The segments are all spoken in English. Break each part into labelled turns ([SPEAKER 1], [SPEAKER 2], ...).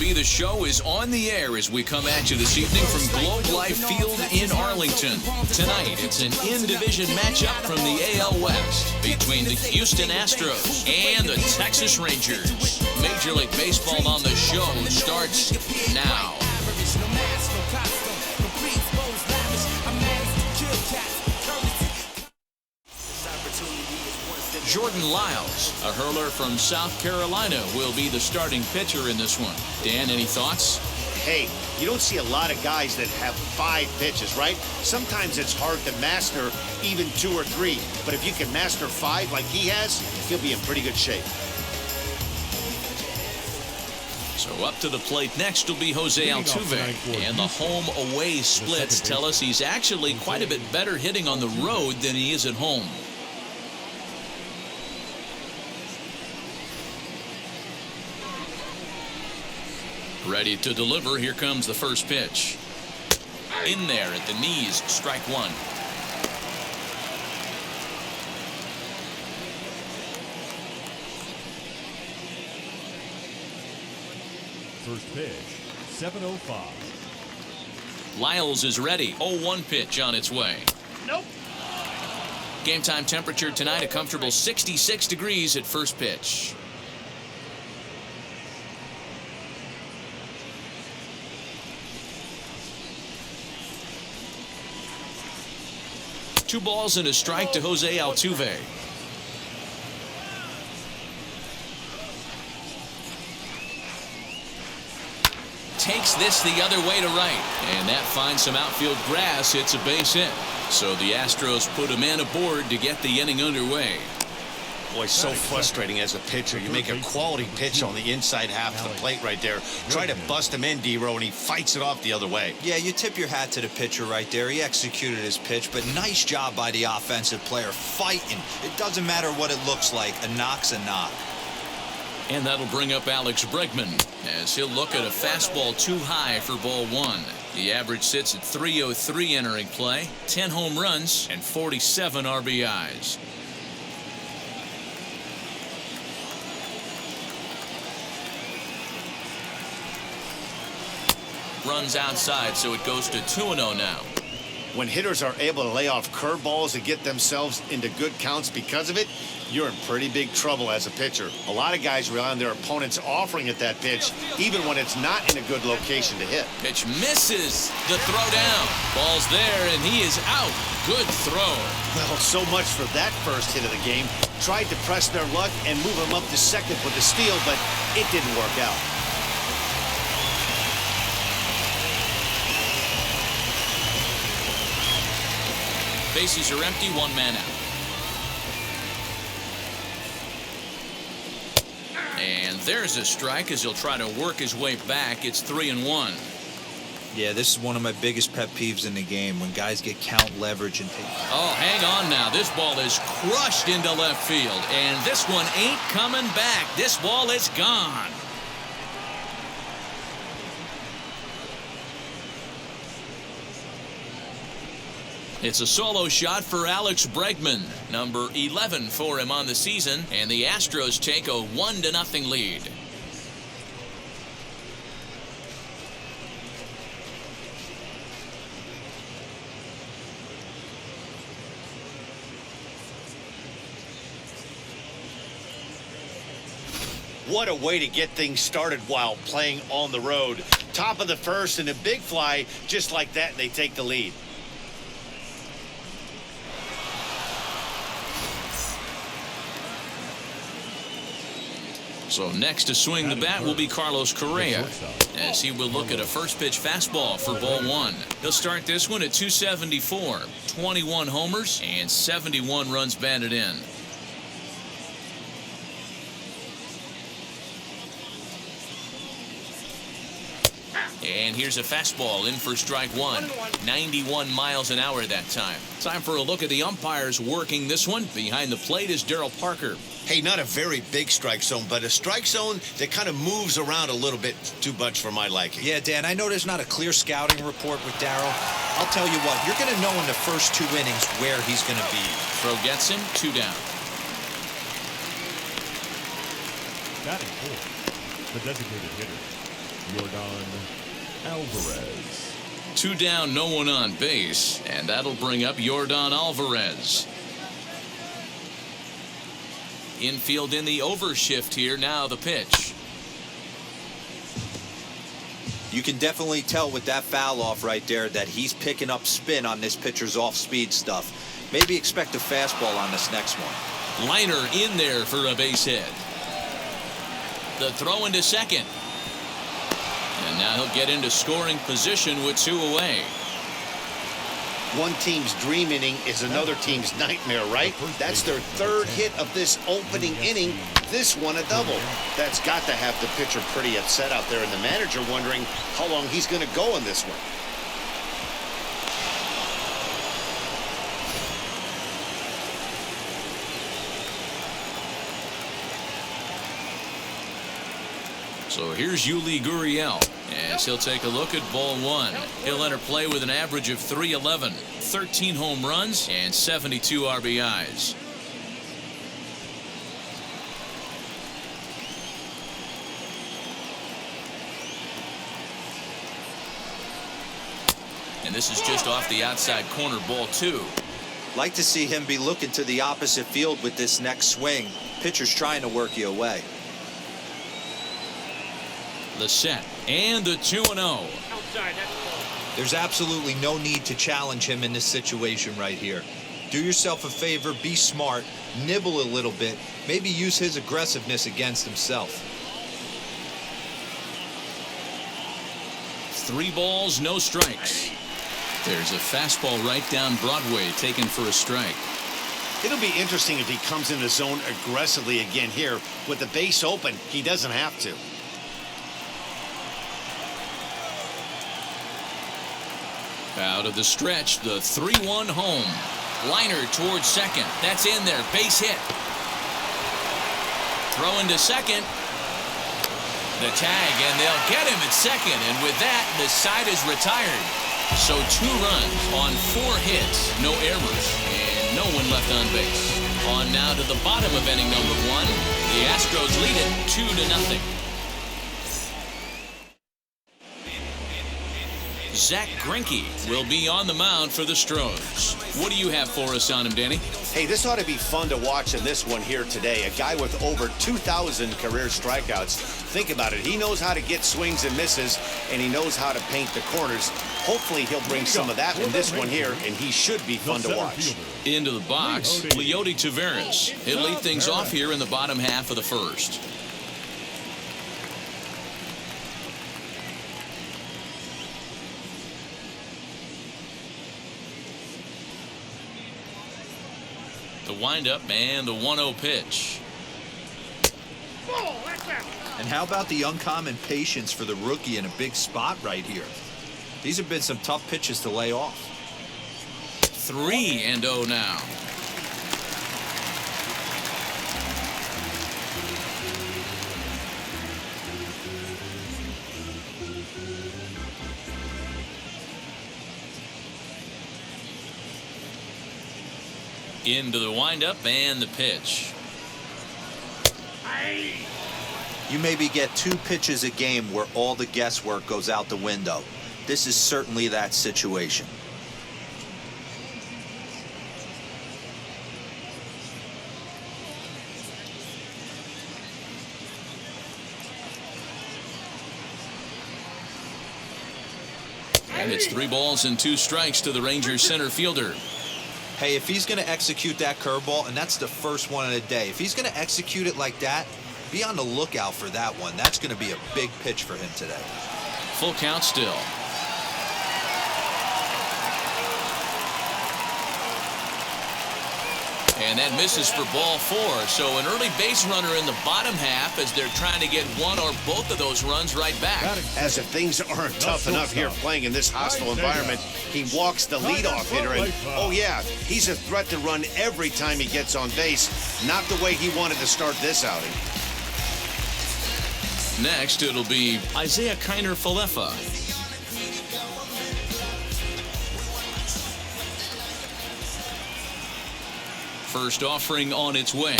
[SPEAKER 1] MLB The Show is on the air as we come at you this evening from Globe Life Field in Arlington. Tonight, it's an in-division matchup from the AL West between the Houston Astros and the Texas Rangers. Major League Baseball on the Show starts now. Jordan Lyles, a hurler from South Carolina, will be the starting pitcher in this one. Dan, any thoughts?
[SPEAKER 2] Hey, you don't see a lot of guys that have 5 pitches, right? Sometimes it's hard to master even 2 or 3. But if you can master 5 like he has, he'll be in pretty good shape.
[SPEAKER 1] So up to the plate next will be Jose Altuve. And the home-away splits tell us he's actually quite a bit better hitting on the road than he is at home. Ready to deliver. Here comes the first pitch. In there at the knees, strike one.
[SPEAKER 3] First pitch, 7:05.
[SPEAKER 1] Lyles is ready. 0-1 pitch on its way.
[SPEAKER 2] Nope.
[SPEAKER 1] Game time temperature tonight, a comfortable 66 degrees at first pitch. Two balls and a strike to Jose Altuve. Takes this the other way to right. And that finds some outfield grass. It's a base hit. So the Astros put a man aboard to get the inning underway.
[SPEAKER 2] Boy, so frustrating as a pitcher. You make a quality pitch on the inside half of the plate right there. Try to bust him in, D-Row, and he fights it off the other way.
[SPEAKER 4] Yeah, you tip your hat to the pitcher right there. He executed his pitch, but nice job by the offensive player fighting. It doesn't matter what it looks like. A knock's a knock.
[SPEAKER 1] And that'll bring up Alex Bregman as he'll look at a fastball too high for ball one. The average sits at .303 entering play, 10 home runs, and 47 RBIs. Runs outside, so it goes to 2-0 now.
[SPEAKER 2] When hitters are able to lay off curveballs and get themselves into good counts because of it, you're in pretty big trouble as a pitcher. A lot of guys rely on their opponents offering at that pitch, even when it's not in a good location to hit.
[SPEAKER 1] Pitch misses. The throw down. Ball's there, and he is out. Good throw.
[SPEAKER 2] Well, so much for that first hit of the game. Tried to press their luck and move him up to second with the steal, but it didn't work out.
[SPEAKER 1] Bases are empty, one man out. And there's a strike as he'll try to work his way back. It's 3-1.
[SPEAKER 4] Yeah, this is one of my biggest pet peeves in the game, when guys get count leverage and take.
[SPEAKER 1] Oh, hang on now. This ball is crushed into left field, and this one ain't coming back. This ball is gone. It's a solo shot for Alex Bregman, number 11 for him on the season, and the Astros take a 1-0 lead.
[SPEAKER 2] What a way to get things started while playing on the road. Top of the first and a big fly, just like that, and they take the lead.
[SPEAKER 1] So next to swing the bat will be Carlos Correa, as he will look at a first pitch fastball for ball one. He'll start this one at 274, 21 homers and 71 runs batted in. And here's a fastball in for strike one. 91 miles an hour that time. Time for a look at the umpires working this one. Behind the plate is Daryl Parker.
[SPEAKER 2] Hey, not a very big strike zone, but a strike zone that kind of moves around a little bit too much for my liking.
[SPEAKER 4] Yeah, Dan, I know there's not a clear scouting report with Daryl. I'll tell you what, you're going to know in the first 2 innings where he's going to be.
[SPEAKER 1] Throw gets him, 2 down.
[SPEAKER 3] Batting fourth, the designated hitter, Yordan Alvarez.
[SPEAKER 1] 2 down, no one on base, and that'll bring up Yordan Alvarez. Infield in the overshift here. Now the pitch.
[SPEAKER 4] You can definitely tell with that foul off right there that he's picking up spin on this pitcher's off-speed stuff. Maybe expect a fastball on this next one.
[SPEAKER 1] Liner in there for a base hit. The throw into second. And now he'll get into scoring position with 2 away.
[SPEAKER 2] One team's dream inning is another team's nightmare, right? That's their 3rd hit of this opening inning. This one a double. That's got to have the pitcher pretty upset out there, and the manager wondering how long he's going to go in this one.
[SPEAKER 1] So here's Yuli Gurriel, as he'll take a look at ball 1. He'll enter play with an average of .311, 13 home runs, and 72 RBIs. And this is just off the outside corner, ball 2.
[SPEAKER 4] Like to see him be looking to the opposite field with this next swing. Pitcher's trying to work you away.
[SPEAKER 1] The set and the 2-0.
[SPEAKER 4] There's absolutely no need to challenge him in this situation right here. Do yourself a favor, be smart, nibble a little bit, maybe use his aggressiveness against himself.
[SPEAKER 1] 3 balls, no strikes. There's a fastball right down Broadway, taken for a strike.
[SPEAKER 2] It'll be interesting if he comes in the zone aggressively again here. With the base open, he doesn't have to.
[SPEAKER 1] Out of the stretch, the 3-1 home. Liner towards second. That's in there. Base hit. Throw into second. The tag, and they'll get him at second. And with that, the side is retired. So 2 runs on 4 hits, no errors, and no one left on base. On now to the bottom of inning number 1. The Astros lead it 2-0. Zack Greinke will be on the mound for the Astros. What do you have for us on him, Danny?
[SPEAKER 2] Hey, this ought to be fun to watch in this one here today. A guy with over 2,000 career strikeouts. Think about it. He knows how to get swings and misses, and he knows how to paint the corners. Hopefully, he'll bring some of that in this one here, and he should be fun to watch.
[SPEAKER 1] Into the box, Leody Taveras. He'll lead things off here in the bottom half of the first. The windup and the 1-0 pitch.
[SPEAKER 4] And how about the uncommon patience for the rookie in a big spot right here? These have been some tough pitches to lay off.
[SPEAKER 1] 3-0 now. Into the windup and the pitch.
[SPEAKER 4] You maybe get 2 pitches a game where all the guesswork goes out the window. This is certainly that situation.
[SPEAKER 1] And it's 3 balls and 2 strikes to the Rangers center fielder.
[SPEAKER 4] Hey, if he's going to execute that curveball, and that's the first one of the day, if he's going to execute it like that, be on the lookout for that one. That's going to be a big pitch for him today.
[SPEAKER 1] Full count still. And that misses for ball 4. So an early base runner in the bottom half as they're trying to get one or both of those runs right back.
[SPEAKER 2] As if things aren't tough enough here playing in this hostile environment, he walks the leadoff hitter, and oh yeah, he's a threat to run every time he gets on base. Not the way he wanted to start this outing.
[SPEAKER 1] Next, it'll be Isaiah Kiner-Falefa. First offering on its way.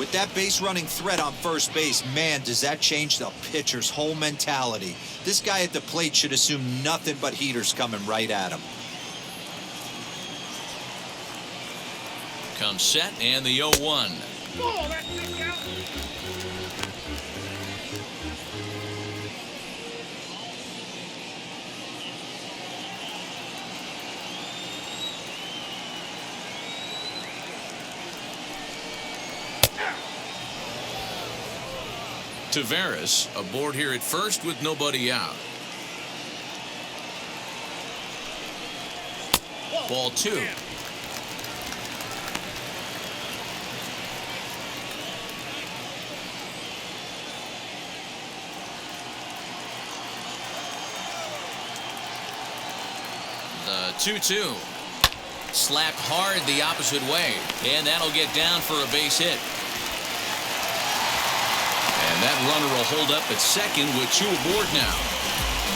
[SPEAKER 4] With that base running threat on first base, man, does that change the pitcher's whole mentality. This guy at the plate should assume nothing but heaters coming right at him.
[SPEAKER 1] Comes set and the 0-1. Tavares aboard here at first with nobody out. Ball 2. The 2-2. Slapped hard the opposite way, and that'll get down for a base hit. And that runner will hold up at second with 2 aboard now.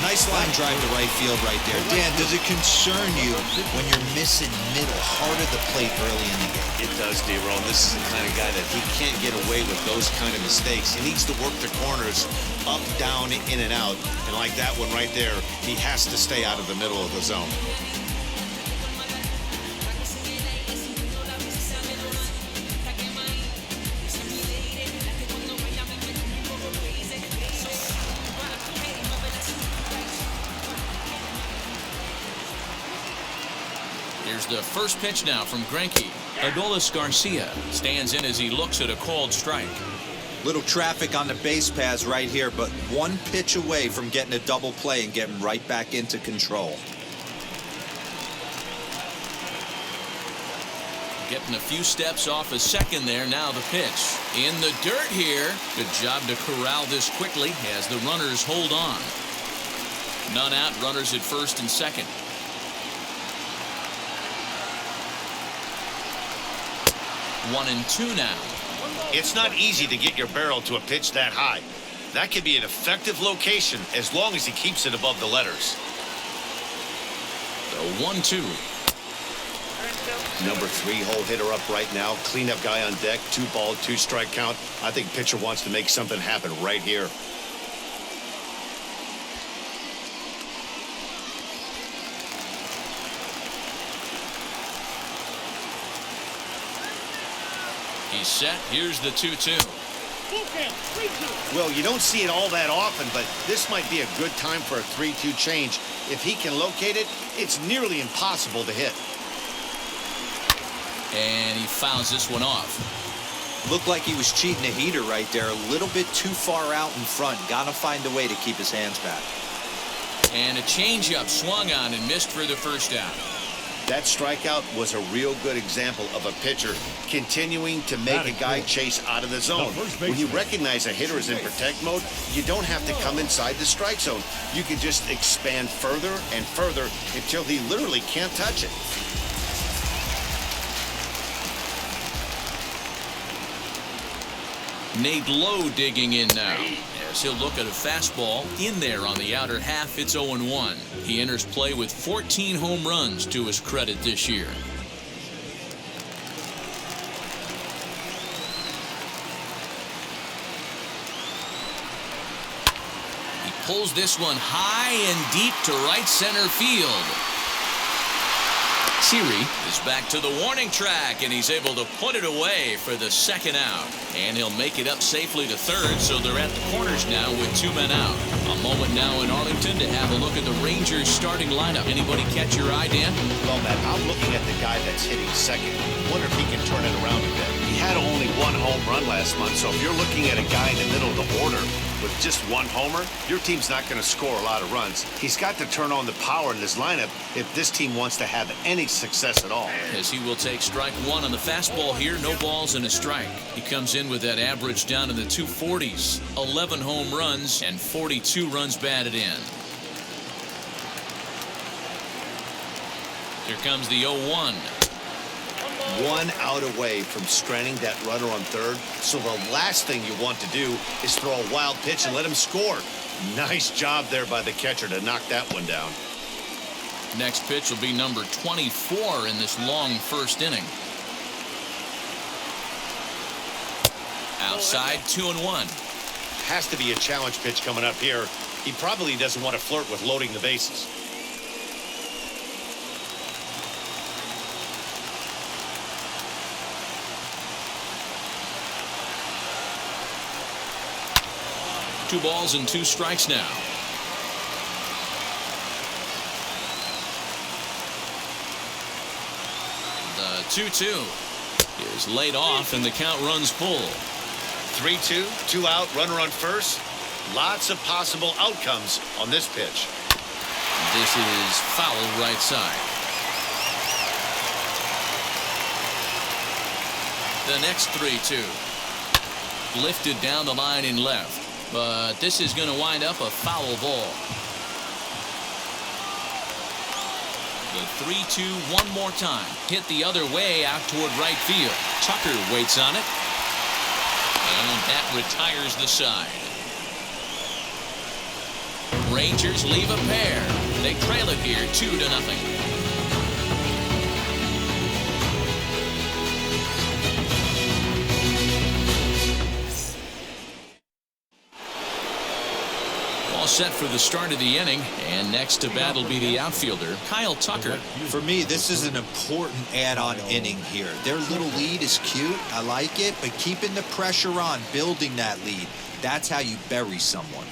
[SPEAKER 4] Nice line drive to right field right there. Dan, does it concern you when you're missing middle, heart of the plate early in the game?
[SPEAKER 2] It does, D-Ron. This is the kind of guy that he can't get away with those kind of mistakes. He needs to work the corners up, down, in and out. And like that one right there, he has to stay out of the middle of the zone.
[SPEAKER 1] Here's the first pitch now from Greinke. Adolis Garcia stands in as he looks at a called strike.
[SPEAKER 4] Little traffic on the base paths right here, but one pitch away from getting a double play and getting right back into control.
[SPEAKER 1] Getting a few steps off a second there. Now the pitch. In the dirt here. Good job to corral this quickly as the runners hold on. None out. Runners at first and second. 1-2 now.
[SPEAKER 2] It's not easy to get your barrel to a pitch that high. That can be an effective location as long as he keeps it above the letters.
[SPEAKER 1] The 1-2.
[SPEAKER 2] Number 3 hole hitter up right now. Cleanup guy on deck. 2 ball, 2 strike count. I think pitcher wants to make something happen right here.
[SPEAKER 1] He's set. Here's the 2-2.
[SPEAKER 2] Well, you don't see it all that often, but this might be a good time for a 3-2 change. If he can locate it, it's nearly impossible to hit.
[SPEAKER 1] And he fouls this one off.
[SPEAKER 4] Looked like he was cheating a heater right there. A little bit too far out in front. Gotta find a way to keep his hands back.
[SPEAKER 1] And a changeup swung on and missed for the first out.
[SPEAKER 2] That strikeout was a real good example of a pitcher continuing to make a guy chase out of the zone. When you recognize a hitter is in protect mode, you don't have to come inside the strike zone. You can just expand further and further until he literally can't touch it.
[SPEAKER 1] Nate Lowe digging in now as he'll look at a fastball in there on the outer half. It's 0-1. He enters play with 14 home runs to his credit this year. He pulls this one high and deep to right center field. Siri is back to the warning track, and he's able to put it away for the second out. And he'll make it up safely to third, so they're at the corners now with 2 men out. A moment now in Arlington to have a look at the Rangers starting lineup. Anybody catch your eye, Dan?
[SPEAKER 2] Well, Matt, I'm looking at the guy that's hitting second. Wonder if he can turn it around a bit. He had only 1 home run last month, so if you're looking at a guy in the middle of the order with just 1 homer, your team's not going to score a lot of runs. He's got to turn on the power in his lineup if this team wants to have any success at all.
[SPEAKER 1] As he will take strike 1 on the fastball here. No balls and a strike. He comes in with that average down in the 240s. 11 home runs and 42 runs batted in. Here comes the 0-1.
[SPEAKER 2] 1 out away from stranding that runner on third. So the last thing you want to do is throw a wild pitch and let him score. Nice job there by the catcher to knock that one down.
[SPEAKER 1] Next pitch will be number 24 in this long first inning. Outside, 2-1.
[SPEAKER 2] Has to be a challenge pitch coming up here. He probably doesn't want to flirt with loading the bases.
[SPEAKER 1] Two balls and 2 strikes now. The 2-2 is laid off and the count runs full.
[SPEAKER 2] 3-2, 2 out, runner on first. Lots of possible outcomes on this pitch.
[SPEAKER 1] This is foul right side. The next 3-2. Lifted down the line in left. But this is going to wind up a foul ball. The 3-2 one more time. Hit the other way out toward right field. Tucker waits on it. And that retires the side. Rangers leave a pair. They trail it here 2-0. All set for the start of the inning, and next to bat will be the outfielder, Kyle Tucker.
[SPEAKER 4] For me, this is an important add-on inning here. Their little lead is cute. I like it, but keeping the pressure on, building that lead, that's how you bury someone.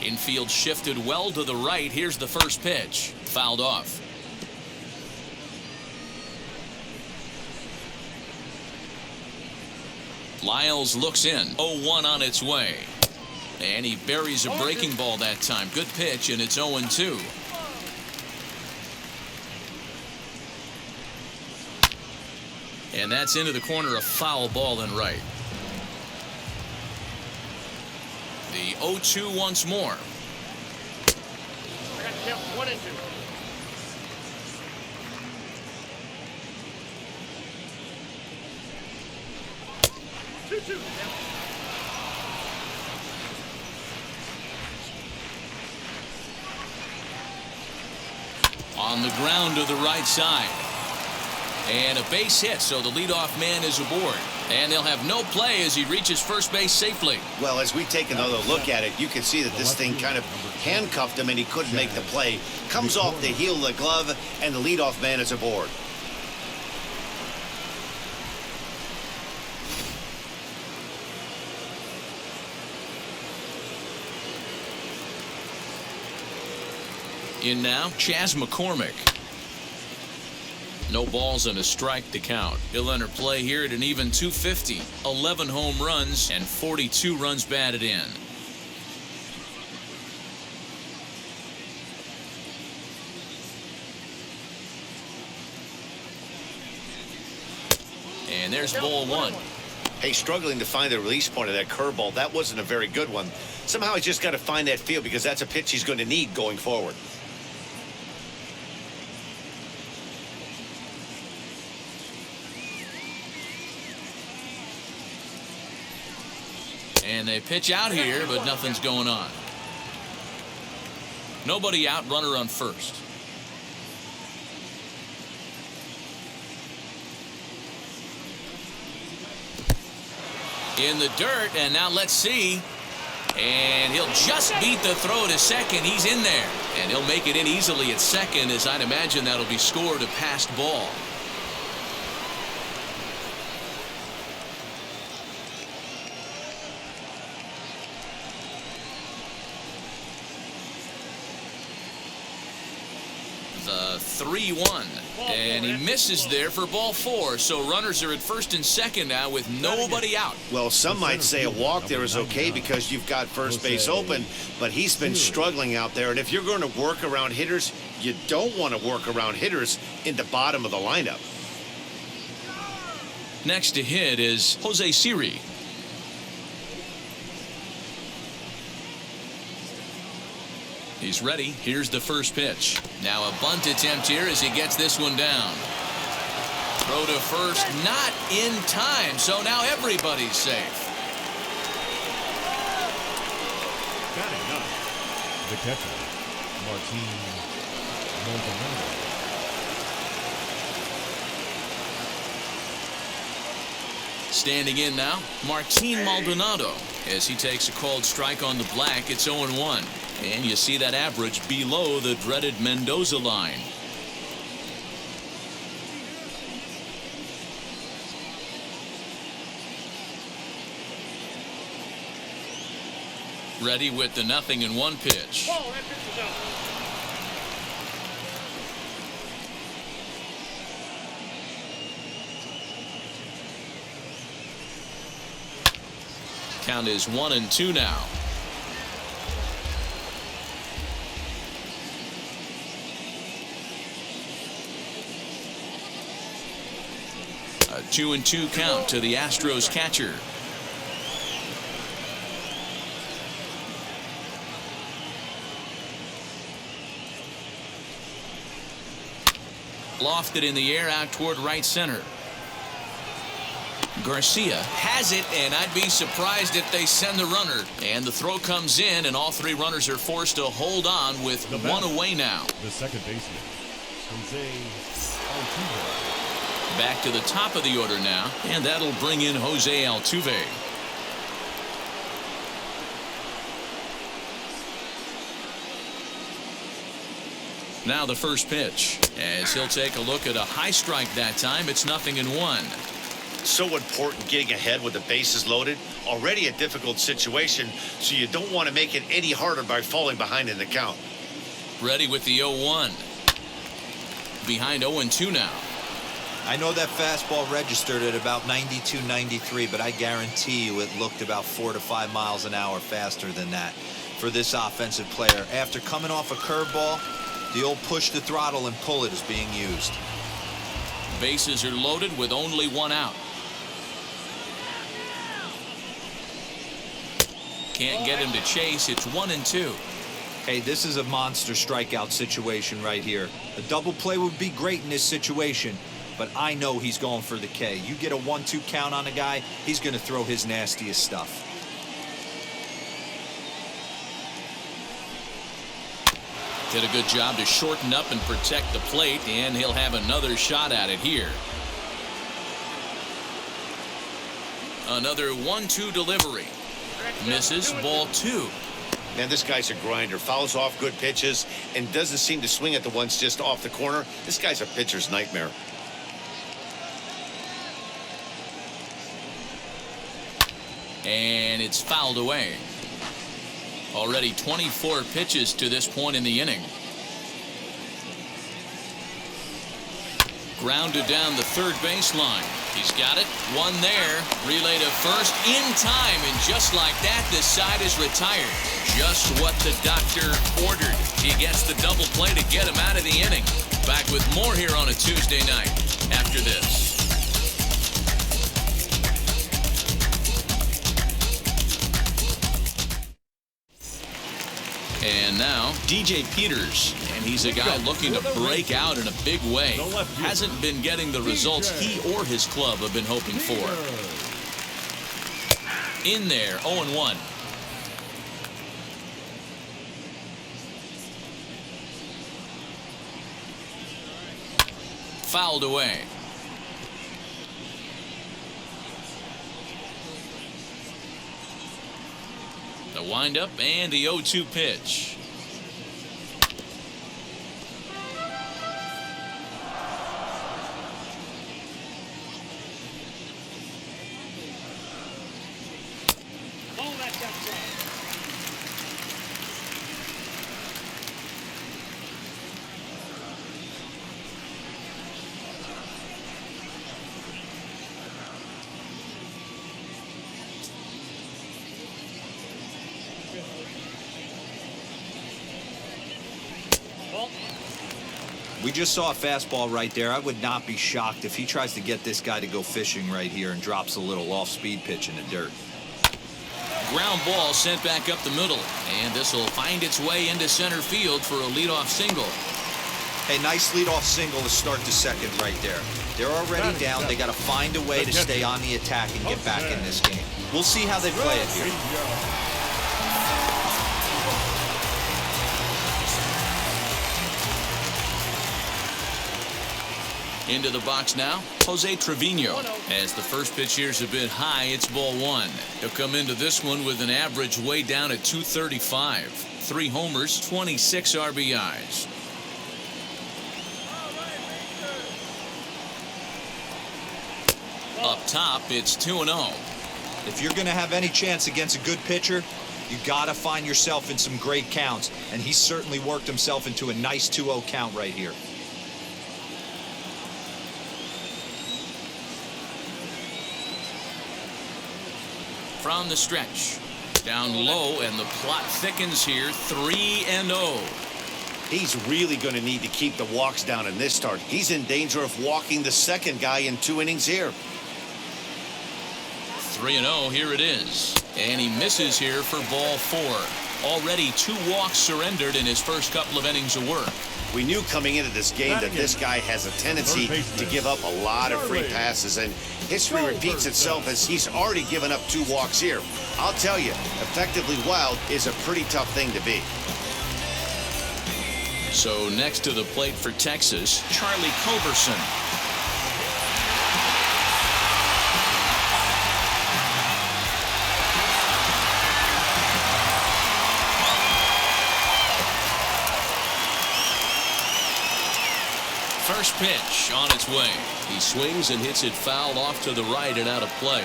[SPEAKER 1] Infield shifted well to the right. Here's the first pitch. Fouled off. Lyles looks in. 0-1 on its way. And he buries a breaking ball that time. Good pitch, and it's 0-2. And that's into the corner, a foul ball and right. The 0-2 once more.
[SPEAKER 5] I got to count 1 and 2. 2-2.
[SPEAKER 1] On the ground to the right side. And a base hit, so the leadoff man is aboard. And they'll have no play as he reaches first base safely.
[SPEAKER 2] Well, as we take another look at it, you can see that this thing kind of handcuffed him and he couldn't make the play. Comes off the heel of the glove, and the leadoff man is aboard.
[SPEAKER 1] In now, Chas McCormick. No balls and a strike to count. He'll enter play here at an even 250. 11 home runs and 42 runs batted in. And there's ball 1.
[SPEAKER 2] Hey, struggling to find the release point of that curveball. That wasn't a very good one. Somehow he's just got to find that feel, because that's a pitch he's going to need going forward.
[SPEAKER 1] And they pitch out here, but nothing's going on. Nobody out, runner on first. In the dirt, and now let's see. And he'll just beat the throw to second. He's in there. And he'll make it in easily at second, as I'd imagine that'll be scored a passed ball. The 3-1, and he misses there for ball 4. So runners are at first and second now with nobody out.
[SPEAKER 2] Well, some might say a walk there is okay because you've got first base open, but he's been struggling out there. And if you're going to work around hitters, you don't want to work around hitters in the bottom of the lineup.
[SPEAKER 1] Next to hit is Jose Siri. He's ready. Here's the first pitch. Now a bunt attempt here as he gets this one down. Throw to first, not in time, so now everybody's safe.
[SPEAKER 3] Batting up, the catcher, Martin Maldonado.
[SPEAKER 1] Standing in now, Martin Maldonado. As he takes a called strike on the black, it's 0-1. And you see that average below the dreaded Mendoza line. Ready with the 0-1 pitch.
[SPEAKER 5] Ball, that pitch is out.
[SPEAKER 1] Count is 1-2 now. A 2-2 count to the Astros catcher. Lofted in the air out toward right center. Garcia has it, and I'd be surprised if they send the runner. And the throw comes in, and all three runners are forced to hold on with one away now.
[SPEAKER 3] The second baseman, Jose Altuve.
[SPEAKER 1] Back to the top of the order now, and that'll bring in Jose Altuve. Now the first pitch, as he'll take a look at a high strike that time. It's 0-1.
[SPEAKER 2] So important getting ahead with the bases loaded. Already a difficult situation, so you don't want to make it any harder by falling behind in the count.
[SPEAKER 1] Ready with the 0-1. Behind 0-2 now.
[SPEAKER 4] I know that fastball registered at about 92, 93, but I guarantee you it looked about 4 to 5 miles an hour faster than that for this offensive player. After coming off a curveball, the old push the throttle and pull it is being used.
[SPEAKER 1] Bases are loaded with only one out. Can't get him to chase. It's 1-2.
[SPEAKER 4] Hey, this is a monster strikeout situation right here. A double play would be great in this situation, but I know he's going for the K. You get a 1-2 count on a guy, he's going to throw his nastiest stuff.
[SPEAKER 1] Did a good job to shorten up and protect the plate, and he'll have another shot at it here. Another 1-2 delivery. Misses, ball 2.
[SPEAKER 2] Man, this guy's a grinder. Fouls off good pitches and doesn't seem to swing at the ones just off the corner. This guy's a pitcher's nightmare.
[SPEAKER 1] And it's fouled away. Already 24 pitches to this point in the inning. Grounded down the third baseline. He's got it. One there. Relay to first in time. And just like that, the side is retired. Just what the doctor ordered. He gets the double play to get him out of the inning. Back with more here on a Tuesday night after this. And now, DJ Peters. And he's a guy looking to break out in a big way. Hasn't been getting the results he or his club have been hoping for. In there, 0-1. Fouled away. The windup and the 0-2 pitch.
[SPEAKER 5] Ball, that's outside.
[SPEAKER 4] We just saw a fastball right there. I would not be shocked if he tries to get this guy to go fishing right here and drops a little off-speed pitch in the dirt.
[SPEAKER 1] Ground ball sent back up the middle, and this will find its way into center field for a leadoff single.
[SPEAKER 4] Hey, nice leadoff single to start the second right there. They're already down. They got to find a way to stay on the attack and get back in this game. We'll see how they play it here.
[SPEAKER 1] Into the box now, Jose Trevino. As the first pitch here's a bit high, it's ball one. He'll come into this one with an average way down at 235. 3 homers, 26 RBIs. Up top, it's 2-0.
[SPEAKER 4] If you're going to have any chance against a good pitcher, you got to find yourself in some great counts, and he certainly worked himself into a nice 2-0 count right here.
[SPEAKER 1] From the stretch, down low, and the plot thickens here. 3-0.
[SPEAKER 2] He's really going to need to keep the walks down in this start. He's in danger of walking the second guy in 2 innings here.
[SPEAKER 1] 3-0, here it is. And he misses here for ball 4. Already 2 walks surrendered in his first couple of innings of work.
[SPEAKER 2] We knew coming into this game that this guy has a tendency to give up a lot of free passes, and history repeats itself as he's already given up 2 walks here. I'll tell you, effectively wild is a pretty tough thing to be.
[SPEAKER 1] So next to the plate for Texas, Charlie Culberson. First pitch on its way. He swings and hits it foul off to the right and out of play.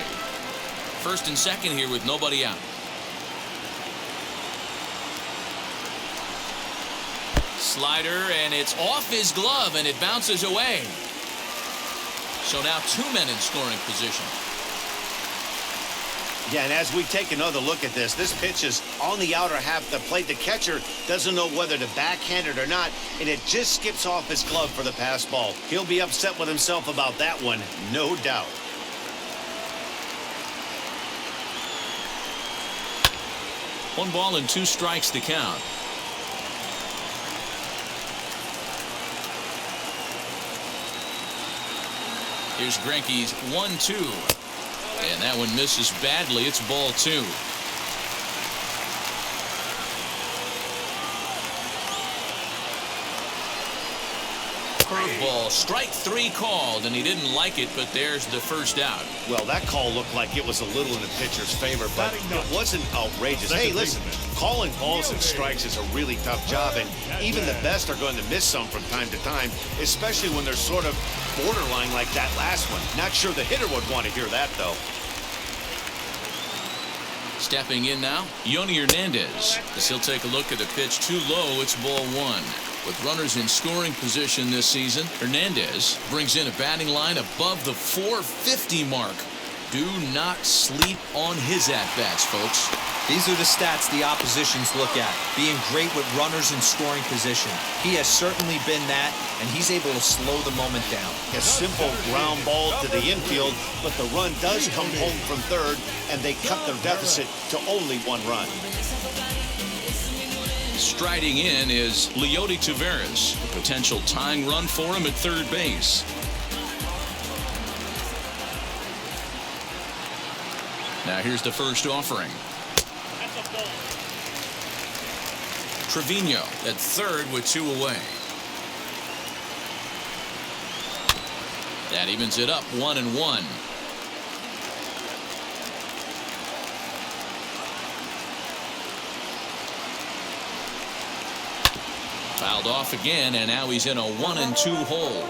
[SPEAKER 1] First and second here with nobody out. Slider, and it's off his glove, and it bounces away. So now 2 men in scoring position.
[SPEAKER 2] Yeah, and as we take another look at this pitch is on the outer half of the plate. The catcher doesn't know whether to backhand it or not, and it just skips off his glove for the pass ball. He'll be upset with himself about that one, no doubt.
[SPEAKER 1] One ball and 2 strikes to count. Here's Greinke's 1-2. And that one misses badly. It's ball 2. Curveball, strike 3 called, and he didn't like it, but there's the first out.
[SPEAKER 2] Well, that call looked like it was a little in the pitcher's favor, but it wasn't outrageous. Hey, listen, calling balls and strikes is a really tough job, and even the best are going to miss some from time to time, especially when they're sort of borderline like that last one. Not sure the hitter would want to hear that, though.
[SPEAKER 1] Stepping in now, Yoni Hernandez. As he'll take a look at the pitch too low, it's ball 1. With runners in scoring position this season, Hernandez brings in a batting line above the 450 mark. Do not sleep on his at-bats, folks.
[SPEAKER 4] These are the stats the oppositions look at, being great with runners in scoring position. He has certainly been that, and he's able to slow the moment down.
[SPEAKER 2] A simple ground ball to the infield, but the run does come home from third, and they cut their deficit to only 1 run.
[SPEAKER 1] Striding in is Leody Taveras, a potential tying run for him at third base. Now here's the first offering. Trevino at third with 2 away. That evens it up 1-1. Fouled off again, and now he's in a 1-2 hole.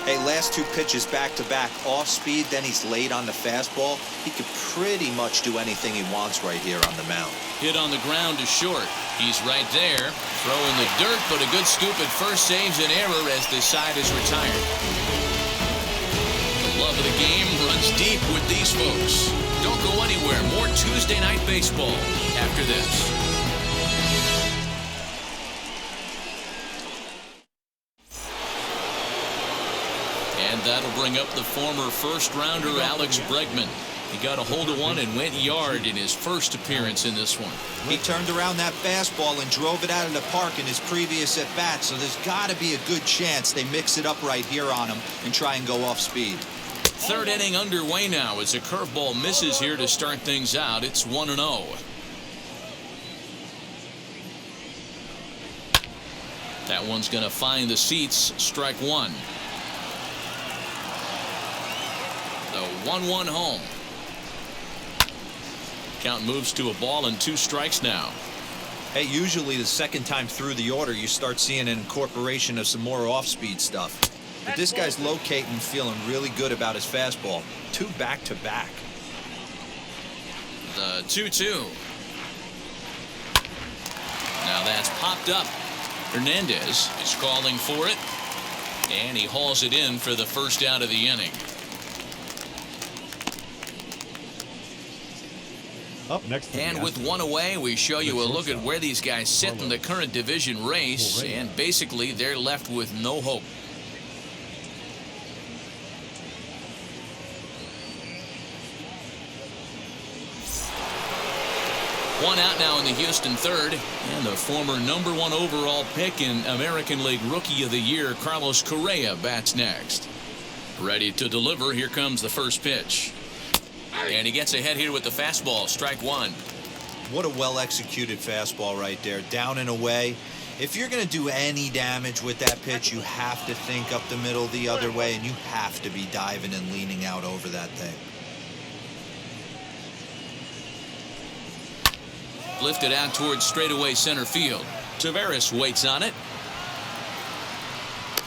[SPEAKER 4] Hey, last 2 pitches back-to-back, off speed, then he's late on the fastball. He could pretty much do anything he wants right here on the mound.
[SPEAKER 1] Hit on the ground to short. He's right there, throwing the dirt, but a good scoop at first saves an error as the side is retired. The love of the game runs deep with these folks. Don't go anywhere. More Tuesday Night Baseball after this. And that'll bring up the former first-rounder Alex Bregman. He got a hold of one and went yard in his first appearance in this one.
[SPEAKER 4] He turned around that fastball and drove it out of the park in his previous at-bat, so there's got to be a good chance they mix it up right here on him and try and go off speed.
[SPEAKER 1] Third inning underway now as a curveball misses here to start things out. It's 1-0. That one's going to find the seats. Strike 1. 1-1 home. Count moves to a ball and 2 strikes now.
[SPEAKER 4] Hey, usually the second time through the order, you start seeing an incorporation of some more off-speed stuff. But this guy's locating and feeling really good about his fastball. 2 back-to-back.
[SPEAKER 1] The 2-2. Now that's popped up. Hernandez is calling for it, and he hauls it in for the first out of the inning.
[SPEAKER 3] Up next.
[SPEAKER 1] And with 1 away, we show you a look at where these guys sit in the current division race, and basically they're left with no hope. One out now in the Houston third, and the former #1 overall pick in American League Rookie of the Year, Carlos Correa, bats next. Ready to deliver. Here comes the first pitch. And he gets ahead here with the fastball. Strike 1.
[SPEAKER 4] What a well-executed fastball right there. Down and away. If you're going to do any damage with that pitch, you have to think up the middle the other way, and you have to be diving and leaning out over that thing.
[SPEAKER 1] Lifted out towards straightaway center field. Taveras waits on it.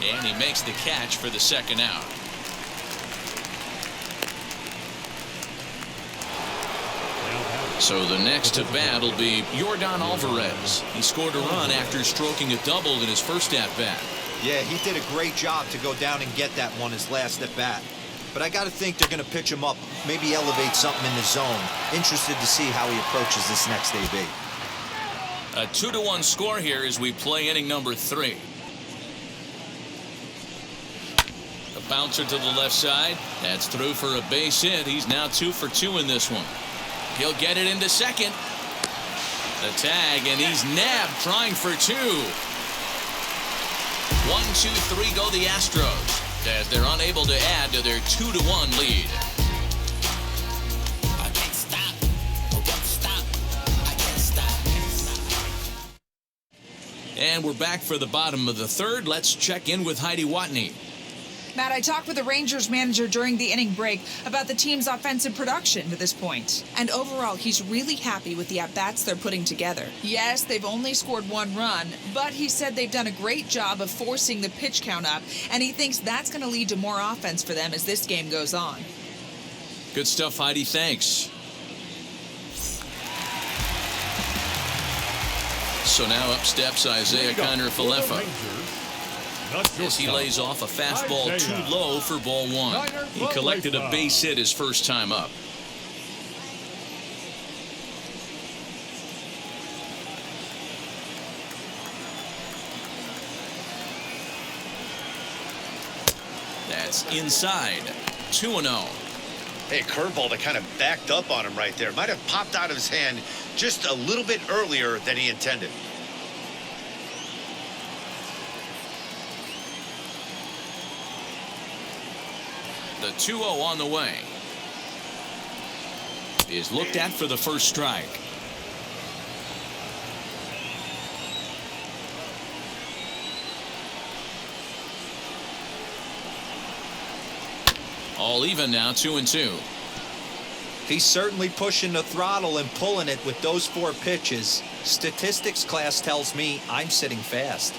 [SPEAKER 1] And he makes the catch for the second out. So the next to bat will be Yordan Alvarez. He scored a run after stroking a double in his first at-bat.
[SPEAKER 4] Yeah, he did a great job to go down and get that one his last at-bat. But I got to think they're going to pitch him up, maybe elevate something in the zone. Interested to see how he approaches this next AB.
[SPEAKER 1] A 2-1 score here as we play inning number 3. A bouncer to the left side. That's through for a base hit. He's now 2 for 2 in this one. He'll get it into second. The tag, and he's nabbed, trying for 2. 1-2-3 go the Astros, as they're unable to add to their 2-1 lead.
[SPEAKER 6] I can't stop. Oh, don't stop. I can't stop.
[SPEAKER 1] And we're back for the bottom of the third. Let's check in with Heidi Watney.
[SPEAKER 7] Matt, I talked with the Rangers manager during the inning break about the team's offensive production to this point. And overall, he's really happy with the at-bats they're putting together. Yes, they've only scored 1 run, but he said they've done a great job of forcing the pitch count up, and he thinks that's going to lead to more offense for them as this game goes on.
[SPEAKER 1] Good stuff, Heidi. Thanks. So now up steps Isaiah Kiner-Falefa, as he lays off a fastball too low for ball 1. He collected a base hit his first time up. That's inside. 2-0.
[SPEAKER 2] Hey, curveball that kind of backed up on him right there. Might have popped out of his hand just a little bit earlier than he intended.
[SPEAKER 1] The 2-0 on the way is looked at for the first strike. All even now, 2-2.
[SPEAKER 4] He's certainly pushing the throttle and pulling it with those 4 pitches. Statistics class tells me I'm sitting fast.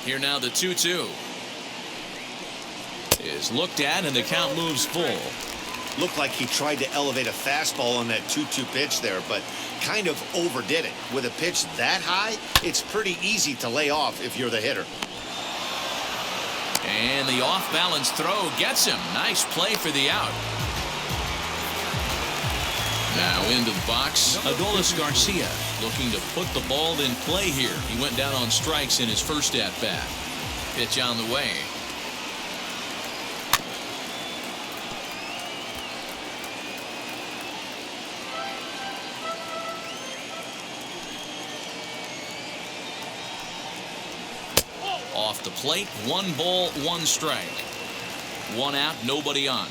[SPEAKER 1] Here now the 2-2 is looked at, and the count moves full.
[SPEAKER 2] Looked like he tried to elevate a fastball on that 2-2 pitch there, but kind of overdid it. With a pitch that high, it's pretty easy to lay off if you're the hitter.
[SPEAKER 1] And the off-balance throw gets him. Nice play for the out. Now into the box, Adolis Garcia looking to put the ball in play here. He went down on strikes in his first at-bat. Pitch on the way. Off the plate, 1 ball, 1 strike. 1 out, nobody on.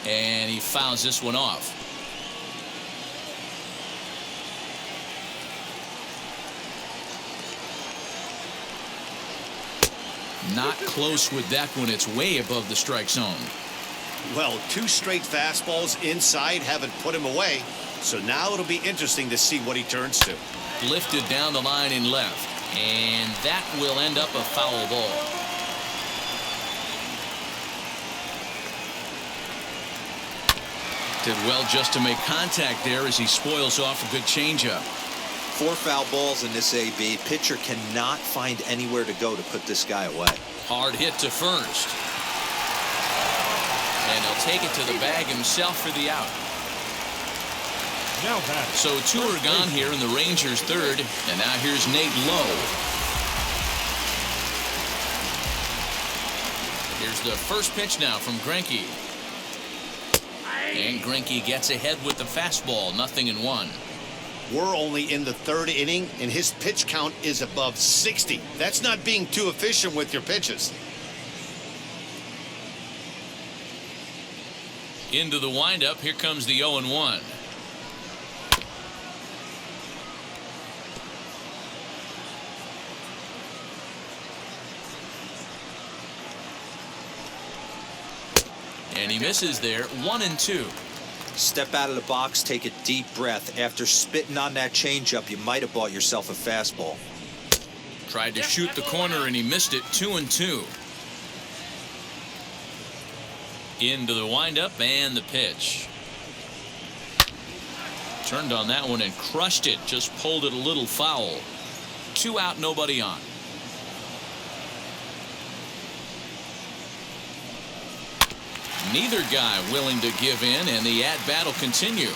[SPEAKER 1] And he fouls this one off. Not close with that one. It's way above the strike zone.
[SPEAKER 2] Well, 2 straight fastballs inside haven't put him away. So now it'll be interesting to see what he turns to.
[SPEAKER 1] Lifted down the line in left. And that will end up a foul ball. Did well just to make contact there as he spoils off a good changeup.
[SPEAKER 4] 4 foul balls in this AB. Pitcher cannot find anywhere to go to put this guy away.
[SPEAKER 1] Hard hit to first. And he'll take it to the bag himself for the out.
[SPEAKER 3] Now back.
[SPEAKER 1] So 2 are gone here in the Rangers' third. And now here's Nate Lowe. Here's the first pitch now from Greinke. And Greinke gets ahead with the fastball. 0-1.
[SPEAKER 2] We're only in the 3rd inning, and his pitch count is above 60. That's not being too efficient with your pitches.
[SPEAKER 1] Into the windup. Here comes the 0-1. And he misses there. 1-2.
[SPEAKER 4] Step out of the box, take a deep breath. After spitting on that changeup, you might have bought yourself a fastball.
[SPEAKER 1] Tried to shoot the corner and he missed it. 2-2. Into the windup and the pitch. Turned on that one and crushed it. Just pulled it a little foul. 2 out, nobody on. Neither guy willing to give in, and the at-bat will continue.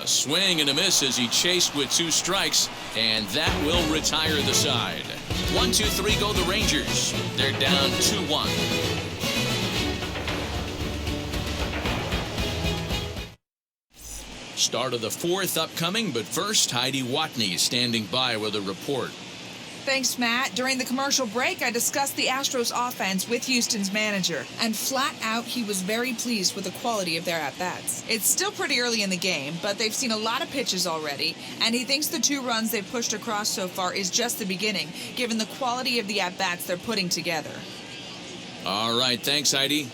[SPEAKER 1] A swing and a miss as he chased with 2 strikes, and that will retire the side. 1-2-3 go the Rangers. They're down 2-1. Start of the 4th upcoming, but first, Heidi Watney standing by with a report.
[SPEAKER 7] Thanks, Matt. During the commercial break, I discussed the Astros offense with Houston's manager, and flat out, he was very pleased with the quality of their at-bats. It's still pretty early in the game, but they've seen a lot of pitches already, and he thinks the 2 runs they've pushed across so far is just the beginning, given the quality of the at-bats they're putting together.
[SPEAKER 1] All right, thanks, Heidi.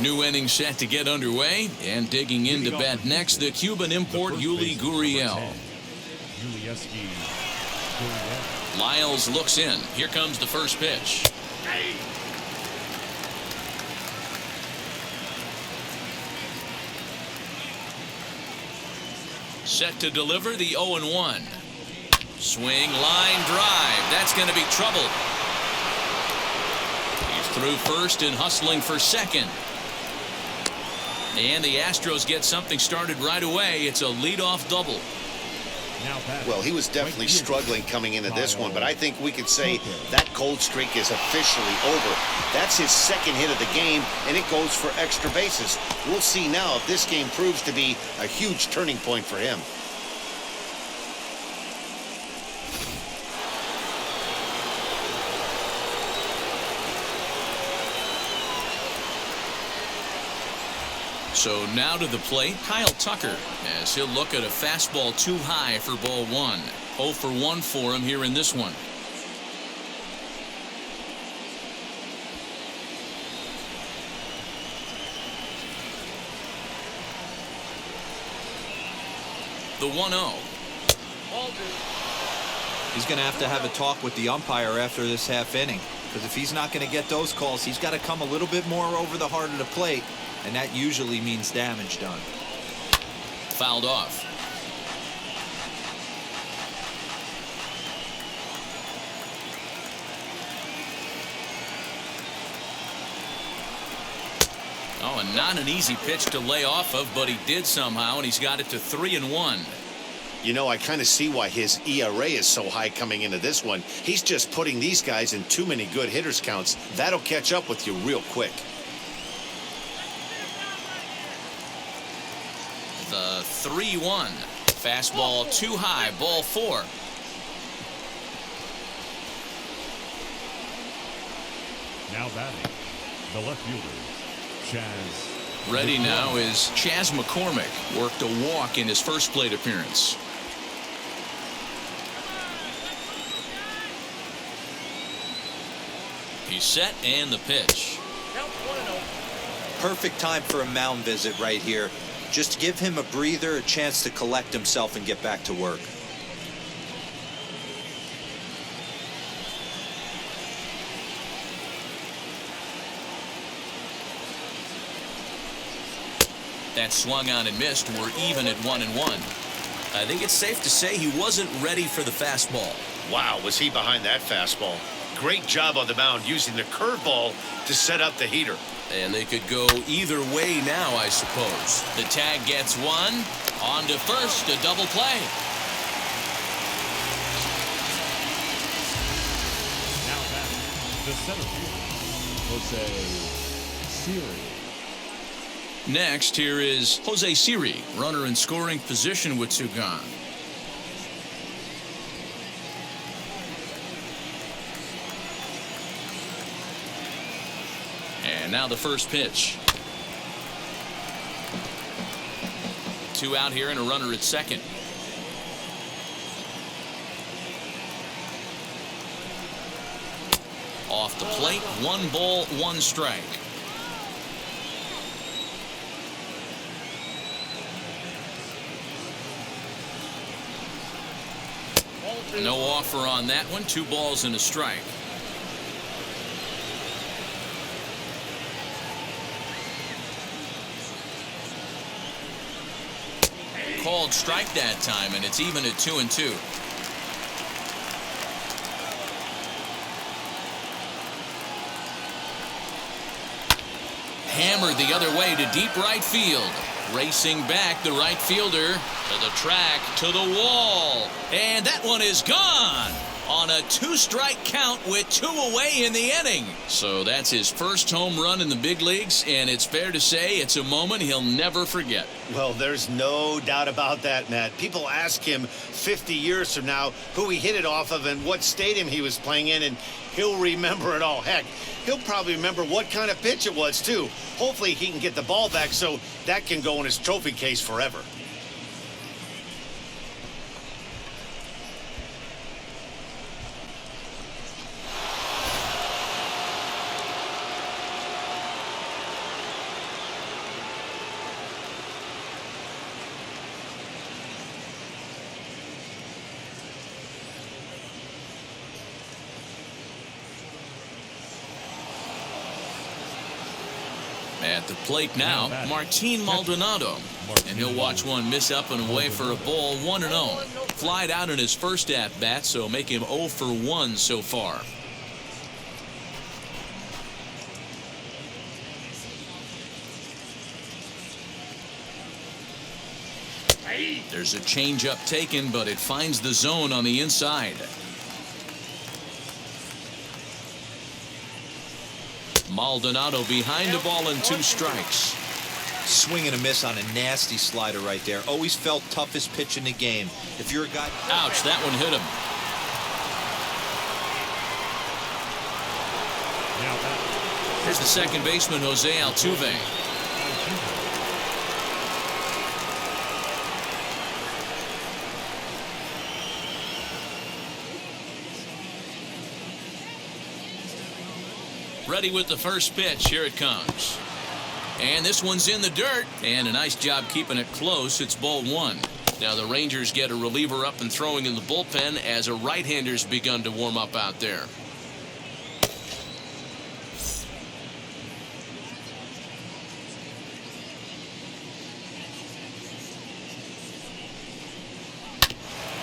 [SPEAKER 1] New inning set to get underway, and digging into bat next, the Cuban import Yuli Gurriel. Lyles looks in. Here comes the first pitch. Set to deliver the 0-1. Swing, line drive. That's going to be trouble. He's through first and hustling for second. And the Astros get something started right away. It's a leadoff double.
[SPEAKER 2] Well, he was definitely struggling coming into this one, but I think we could say that cold streak is officially over. That's his 2nd hit of the game, and it goes for extra bases. We'll see now if this game proves to be a huge turning point for him.
[SPEAKER 1] So now to the plate, Kyle Tucker, as he'll look at a fastball too high for ball 1. 0 for 1 for him here in this one. The 1-0.
[SPEAKER 4] He's going to have a talk with the umpire after this half inning, because if he's not going to get those calls, he's got to come a little bit more over the heart of the plate, and that usually means damage done.
[SPEAKER 1] Fouled off. Oh, and not an easy pitch to lay off of, but he did somehow, and he's got it to 3-1.
[SPEAKER 2] You know, I kind of see why his ERA is so high coming into this one. He's just putting these guys in too many good hitters counts. That'll catch up with you real quick.
[SPEAKER 1] The 3-1. Fastball too high, ball 4.
[SPEAKER 3] Now batting, the left fielder, Chaz
[SPEAKER 1] Ready now is Chas McCormick. Worked a walk in his first plate appearance. He's set and the pitch.
[SPEAKER 5] Count 1-0.
[SPEAKER 4] Perfect time for a mound visit right here. Just give him a breather, a chance to collect himself and get back to work.
[SPEAKER 1] That swung on and missed. We're even at 1-1. I think it's safe to say he wasn't ready for the fastball.
[SPEAKER 2] Wow, was he behind that fastball. Great job on the mound using the curveball to set up the heater.
[SPEAKER 1] And they could go either way now, I suppose. The tag gets one. On to first, a double play.
[SPEAKER 3] Now back, the center fielder, Jose Siri.
[SPEAKER 1] Next, here is Jose Siri, runner in scoring position with two gone. And now the first pitch. 2 out here and a runner at second. Off the plate, 1 ball, 1 strike. No offer on that one. 2 balls and a strike. Called strike that time, and it's even at 2-2. Hammered the other way to deep right field. Racing back, the right fielder to the track, to the wall. And that one is gone on a 2-strike count with 2 away in the inning. So that's his first home run in the big leagues, and it's fair to say it's a moment he'll never forget.
[SPEAKER 2] Well, there's no doubt about that, Matt. People ask him 50 years from now who he hit it off of and what stadium he was playing in, and he'll remember it all. Heck, he'll probably remember what kind of pitch it was, too. Hopefully he can get the ball back so that can go in his trophy case forever.
[SPEAKER 1] At the plate now, Martin Maldonado. And he'll watch one miss up and away for a ball, 1-0. Flied out in his first at-bat, so make him 0 for 1 so far. There's a changeup taken, but it finds the zone on the inside. Maldonado behind the ball and 2 strikes.
[SPEAKER 4] Swing and a miss on a nasty slider right there. Always felt toughest pitch in the game. If you're a guy...
[SPEAKER 1] Ouch, that one hit him.
[SPEAKER 3] Now back.
[SPEAKER 1] Here's the second baseman, Jose Altuve. Ready with the first pitch. Here it comes. And this one's in the dirt. And a nice job keeping it close. It's ball 1. Now the Rangers get a reliever up and throwing in the bullpen as a right-hander's begun to warm up out there.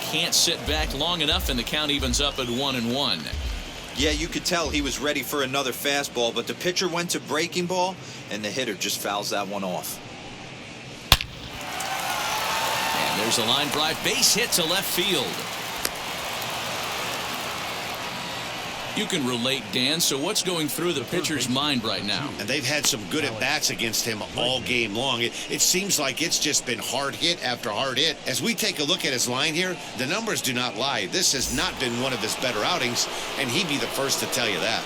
[SPEAKER 1] Can't sit back long enough, and the count evens up at 1-1.
[SPEAKER 4] Yeah, you could tell he was ready for another fastball, but the pitcher went to breaking ball, and the hitter just fouls that one off.
[SPEAKER 1] And there's a line drive, base hit to left field. You can relate, Dan, so what's going through the pitcher's mind right now?
[SPEAKER 2] And they've had some good at-bats against him all game long. It seems like it's just been hard hit after hard hit. As we take a look at his line here, the numbers do not lie. This has not been one of his better outings, and he'd be the first to tell you that.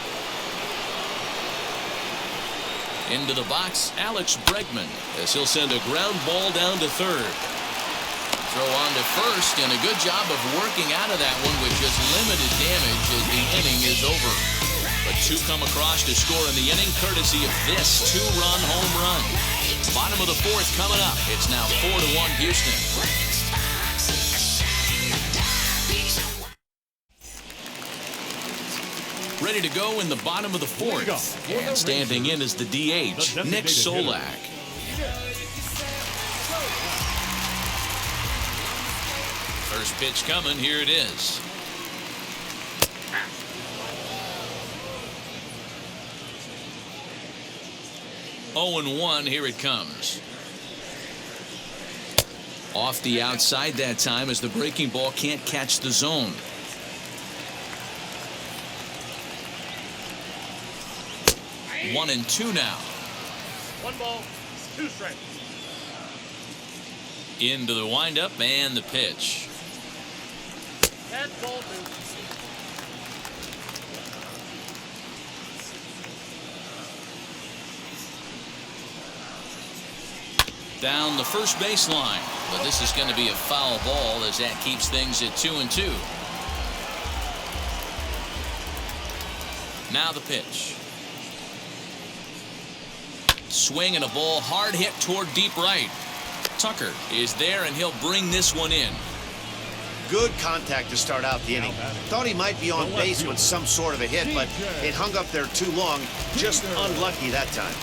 [SPEAKER 1] Into the box, Alex Bregman, as he'll send a ground ball down to third. Throw on to first, and a good job of working out of that one with just limited damage as the inning is over. But two come across to score in the inning, courtesy of this two-run home run. Bottom of the fourth coming up. It's now 4-1 Houston. Ready to go in the bottom of the fourth. And standing in is the DH, Nick Solak. First pitch coming, here it is. Oh and 1, here it comes. Off the outside that time as the breaking ball can't catch the zone. One and 2 now.
[SPEAKER 5] 1 ball, 2 strikes.
[SPEAKER 1] Into the windup and the pitch.
[SPEAKER 5] That's ball 2.
[SPEAKER 1] Down the first baseline, but this is going to be a foul ball as that keeps things at 2 and 2. Now the pitch. Swing and a ball hard hit toward deep right. Tucker is there and he'll bring this one in.
[SPEAKER 2] Good contact to start out the inning. Thought he might be on base with some sort of a hit, but it hung up there too long. Just unlucky that time.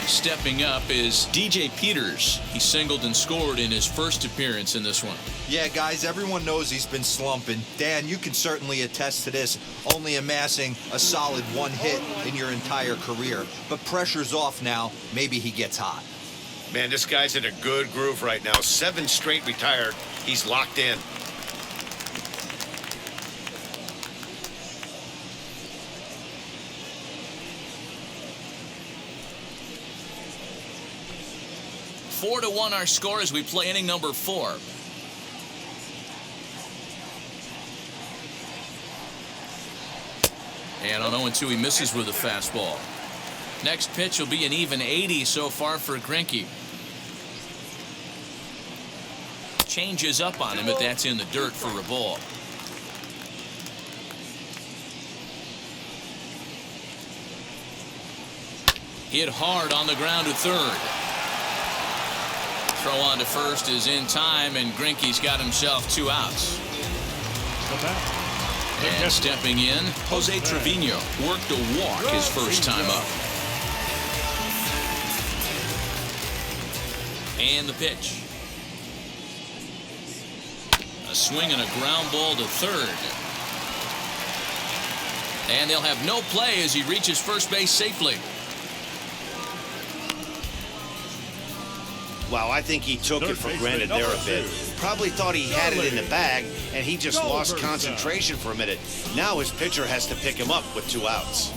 [SPEAKER 1] Stepping up is DJ Peters. He singled and scored in his first appearance in this one.
[SPEAKER 4] Yeah, guys, everyone knows he's been slumping. Dan, you can certainly attest to this, only amassing a solid 1 hit in your entire career. But pressure's off now. Maybe he gets hot.
[SPEAKER 2] Man, this guy's in a good groove right now. 7 straight retired. He's locked in.
[SPEAKER 1] Four to 1 our score as we play inning number 4. And on 0-2 he misses with a fastball. Next pitch will be an even 80 so far for Greinke. Changes up on him, but that's in the dirt for a ball. Hit hard on the ground to third. Throw on to first is in time, and Greinke's got himself 2 outs. And stepping in, Jose Trevino worked a walk his first time up. And the pitch. A swing and a ground ball to third. And they'll have no play as he reaches first base safely.
[SPEAKER 2] Wow, I think he took it for granted there a bit. Probably thought he had it in the bag, and he just lost concentration for a minute. Now his pitcher has to pick him up with 2 outs.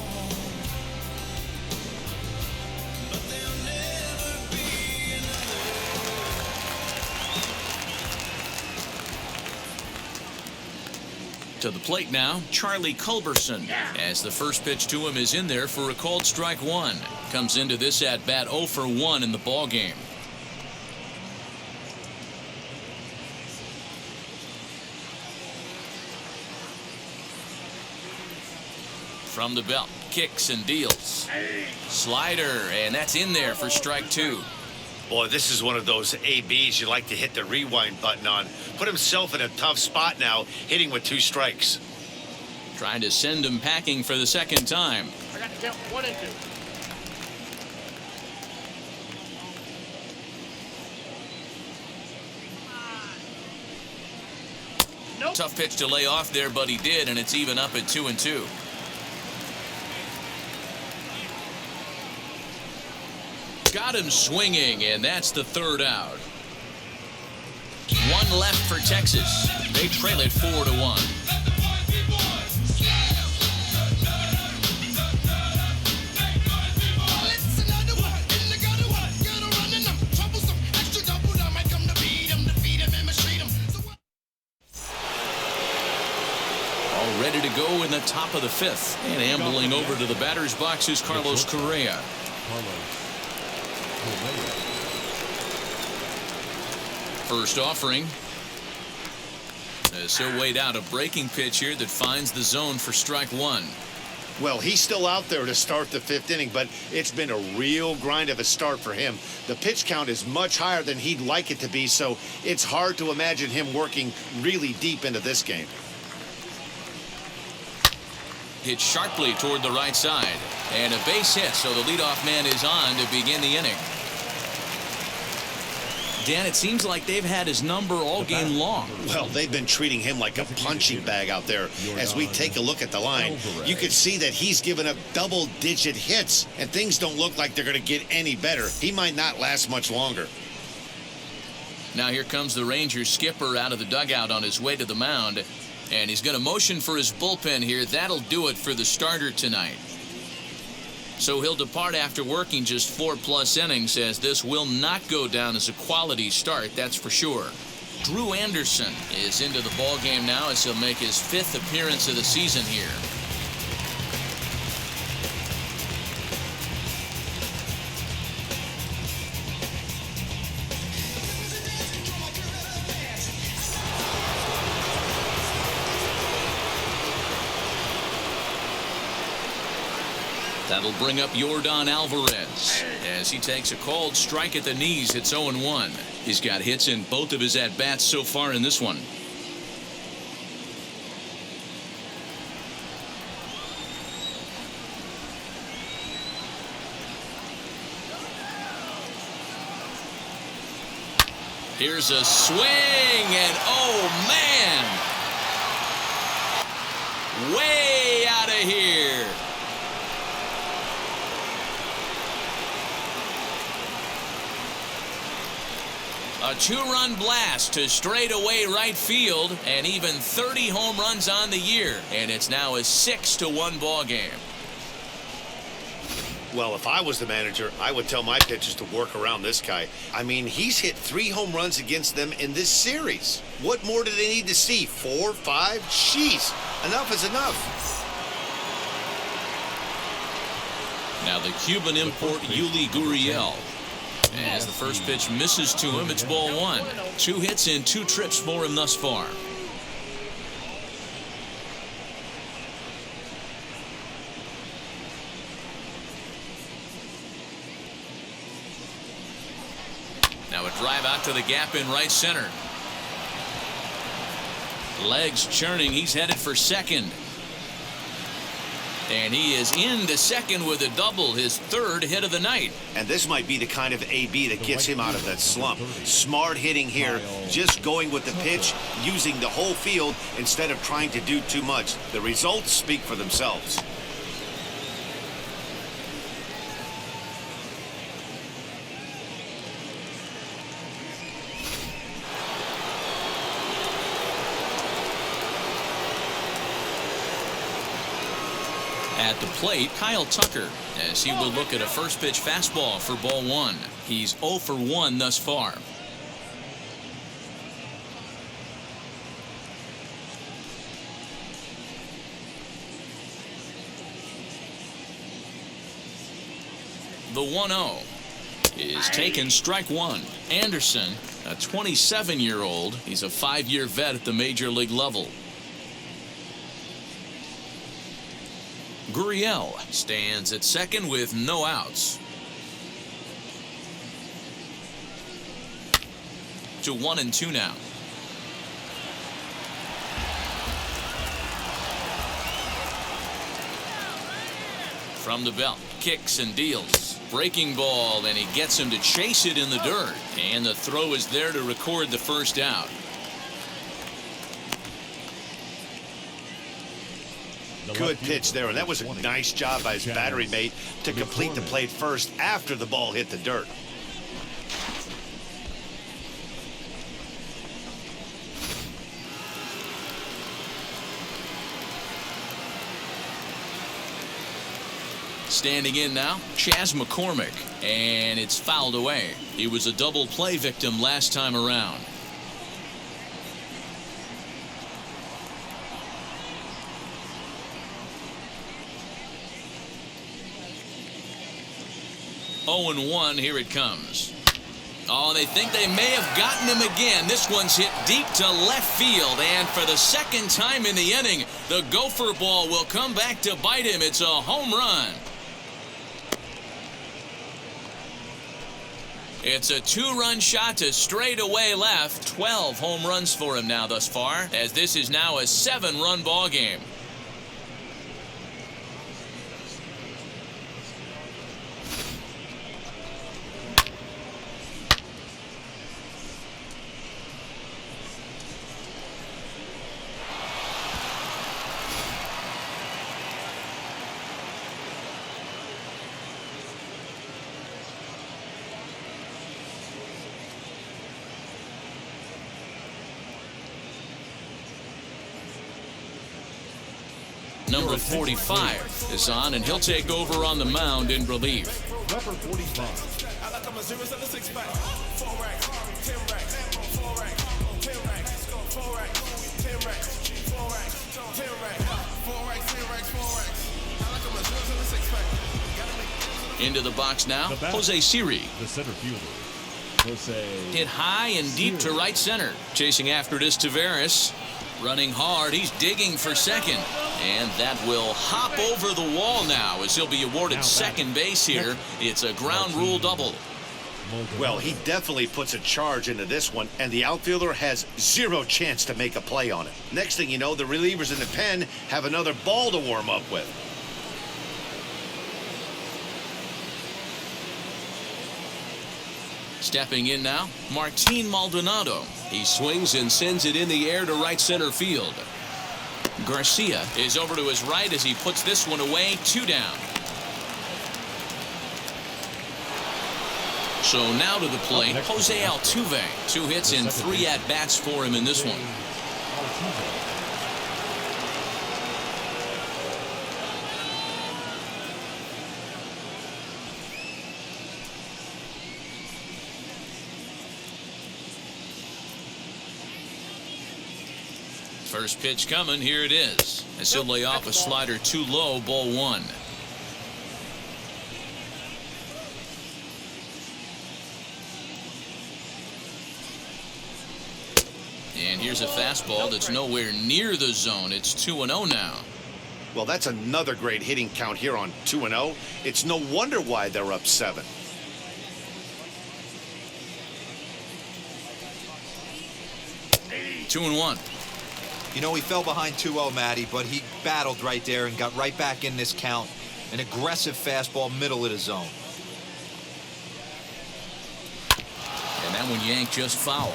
[SPEAKER 1] To the plate now, Charlie Culberson, as the first pitch to him is in there for a called strike 1. Comes into this at bat 0 for 1 in the ball game. From the belt, kicks and deals. Slider, and that's in there for strike 2.
[SPEAKER 2] Boy, this is one of those ABs you like to hit the rewind button on. Put himself in a tough spot now, hitting with 2 strikes.
[SPEAKER 1] Trying to send him packing for the second time.
[SPEAKER 5] I got to count 1 and 2. Nope.
[SPEAKER 1] Tough pitch to lay off there, but he did, and it's even up at 2 and 2. Got him swinging, and that's the 3rd out. 1 left for Texas. They trail it 4-1. All ready to go in the top of the fifth. And ambling over to the batter's box is Carlos Correa. First offering. As he'll wait out a breaking pitch here that finds the zone for strike one.
[SPEAKER 2] Well, he's still out there to start the fifth inning, but it's been a real grind of a start for him. The pitch count is much higher than he'd like it to be, so it's hard to imagine him working really deep into this game.
[SPEAKER 1] Hit sharply toward the right side. And a base hit, so the leadoff man is on to begin the inning. Dan, it seems like they've had his number all game long.
[SPEAKER 2] Well, they've been treating him like a punching bag out there. As we take a look at the line, you can see that he's given up double-digit hits, and things don't look like they're going to get any better. He might not last much longer.
[SPEAKER 1] Now here comes the Rangers skipper out of the dugout on his way to the mound, and he's going to motion for his bullpen here. That'll do it for the starter tonight. So he'll depart after working just 4+ innings, as this will not go down as a quality start, that's for sure. Drew Anderson is into the ballgame now as he'll make his 5th appearance of the season here. That'll bring up Yordan Alvarez as he takes a called strike at the knees. It's 0-1. He's got hits in both of his at-bats so far in this one. Here's a swing, and oh man, way out of here. A 2-run blast to straightaway right field, and even 30 home runs on the year, and it's now a 6-1 ball game.
[SPEAKER 2] Well, if I was the manager, I would tell my pitchers to work around this guy. I mean, he's hit 3 home runs against them in this series. What more do they need to see? 4, 5? Jeez, enough is enough.
[SPEAKER 1] Now the Cuban import Yuli Gurriel. As the first pitch misses to him, it's ball 1. 2 hits and 2 trips for him thus far. Now a drive out to the gap in right center. Legs churning, he's headed for second. And he is into second with a double, his 3rd hit of the night.
[SPEAKER 2] And this might be the kind of AB that gets him out of that slump. Smart hitting here, just going with the pitch, using the whole field instead of trying to do too much. The results speak for themselves.
[SPEAKER 1] At the plate, Kyle Tucker, as he will look at a first pitch fastball for ball 1. He's 0 for 1 thus far. The 1-0 is taken, strike 1. Anderson, a 27-year-old. He's a 5-year vet at the major league level. Gurriel stands at second with no outs. To 1-2 now. From the belt, kicks and deals. Breaking ball, and he gets him to chase it in the dirt. And the throw is there to record the first out.
[SPEAKER 2] Good pitch there, and that was a nice job by his battery mate to complete the play first after the ball hit the dirt.
[SPEAKER 1] Standing in now, Chas McCormick, and it's fouled away. He was a double play victim last time around. 0-1. Here it comes. Oh, they think they may have gotten him again. This one's hit deep to left field, and for the second time in the inning, the gopher ball will come back to bite him. It's a home run. It's a 2-run shot to straightaway left. 12 home runs for him now thus far, as this is now a 7-run ball game. Number 45 is on, and he'll take over on the mound in relief.
[SPEAKER 3] Number 45.
[SPEAKER 1] Into the box now, Jose Siri.
[SPEAKER 3] The center fielder, Jose.
[SPEAKER 1] Hit high and deep to right center. Chasing after it is Taveras. Running hard, he's digging for second. And that will hop over the wall now as he'll be awarded second base here. It's a ground rule double.
[SPEAKER 2] Well, he definitely puts a charge into this one, and the outfielder has zero chance to make a play on it. Next thing you know, the relievers in the pen have another ball to warm up with.
[SPEAKER 1] Stepping in now, Martin Maldonado. He swings and sends it in the air to right center field. Garcia is over to his right as he puts this one away. 2 down. So now to the plate, Jose Altuve. 2 hits and 3 at-bats for him in this one. First pitch coming, here it is. As he'll lay off a slider too low, ball 1. And here's a fastball that's nowhere near the zone. It's 2-0 now.
[SPEAKER 2] Well, that's another great hitting count here on 2-0. It's no wonder why they're up 7.
[SPEAKER 1] Two and 1.
[SPEAKER 4] You know, he fell behind 2-0, Matty, but he battled right there and got right back in this count. An aggressive fastball, middle of the zone.
[SPEAKER 1] And that one yanked just foul.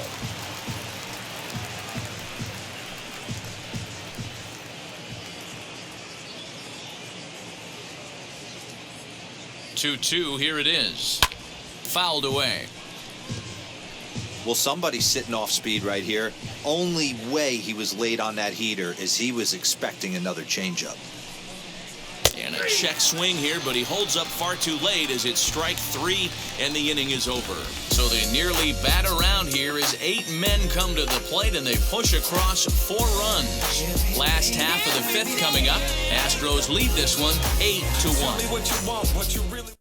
[SPEAKER 1] Two, here it is. Fouled away.
[SPEAKER 4] Well, somebody's sitting off speed right here. Only way he was late on that heater is he was expecting another changeup.
[SPEAKER 1] And a check swing here, but he holds up far too late as it's strike 3 and the inning is over. So they nearly bat around here as 8 men come to the plate and they push across 4 runs. Last half of the 5th coming up. Astros lead this one 8-1.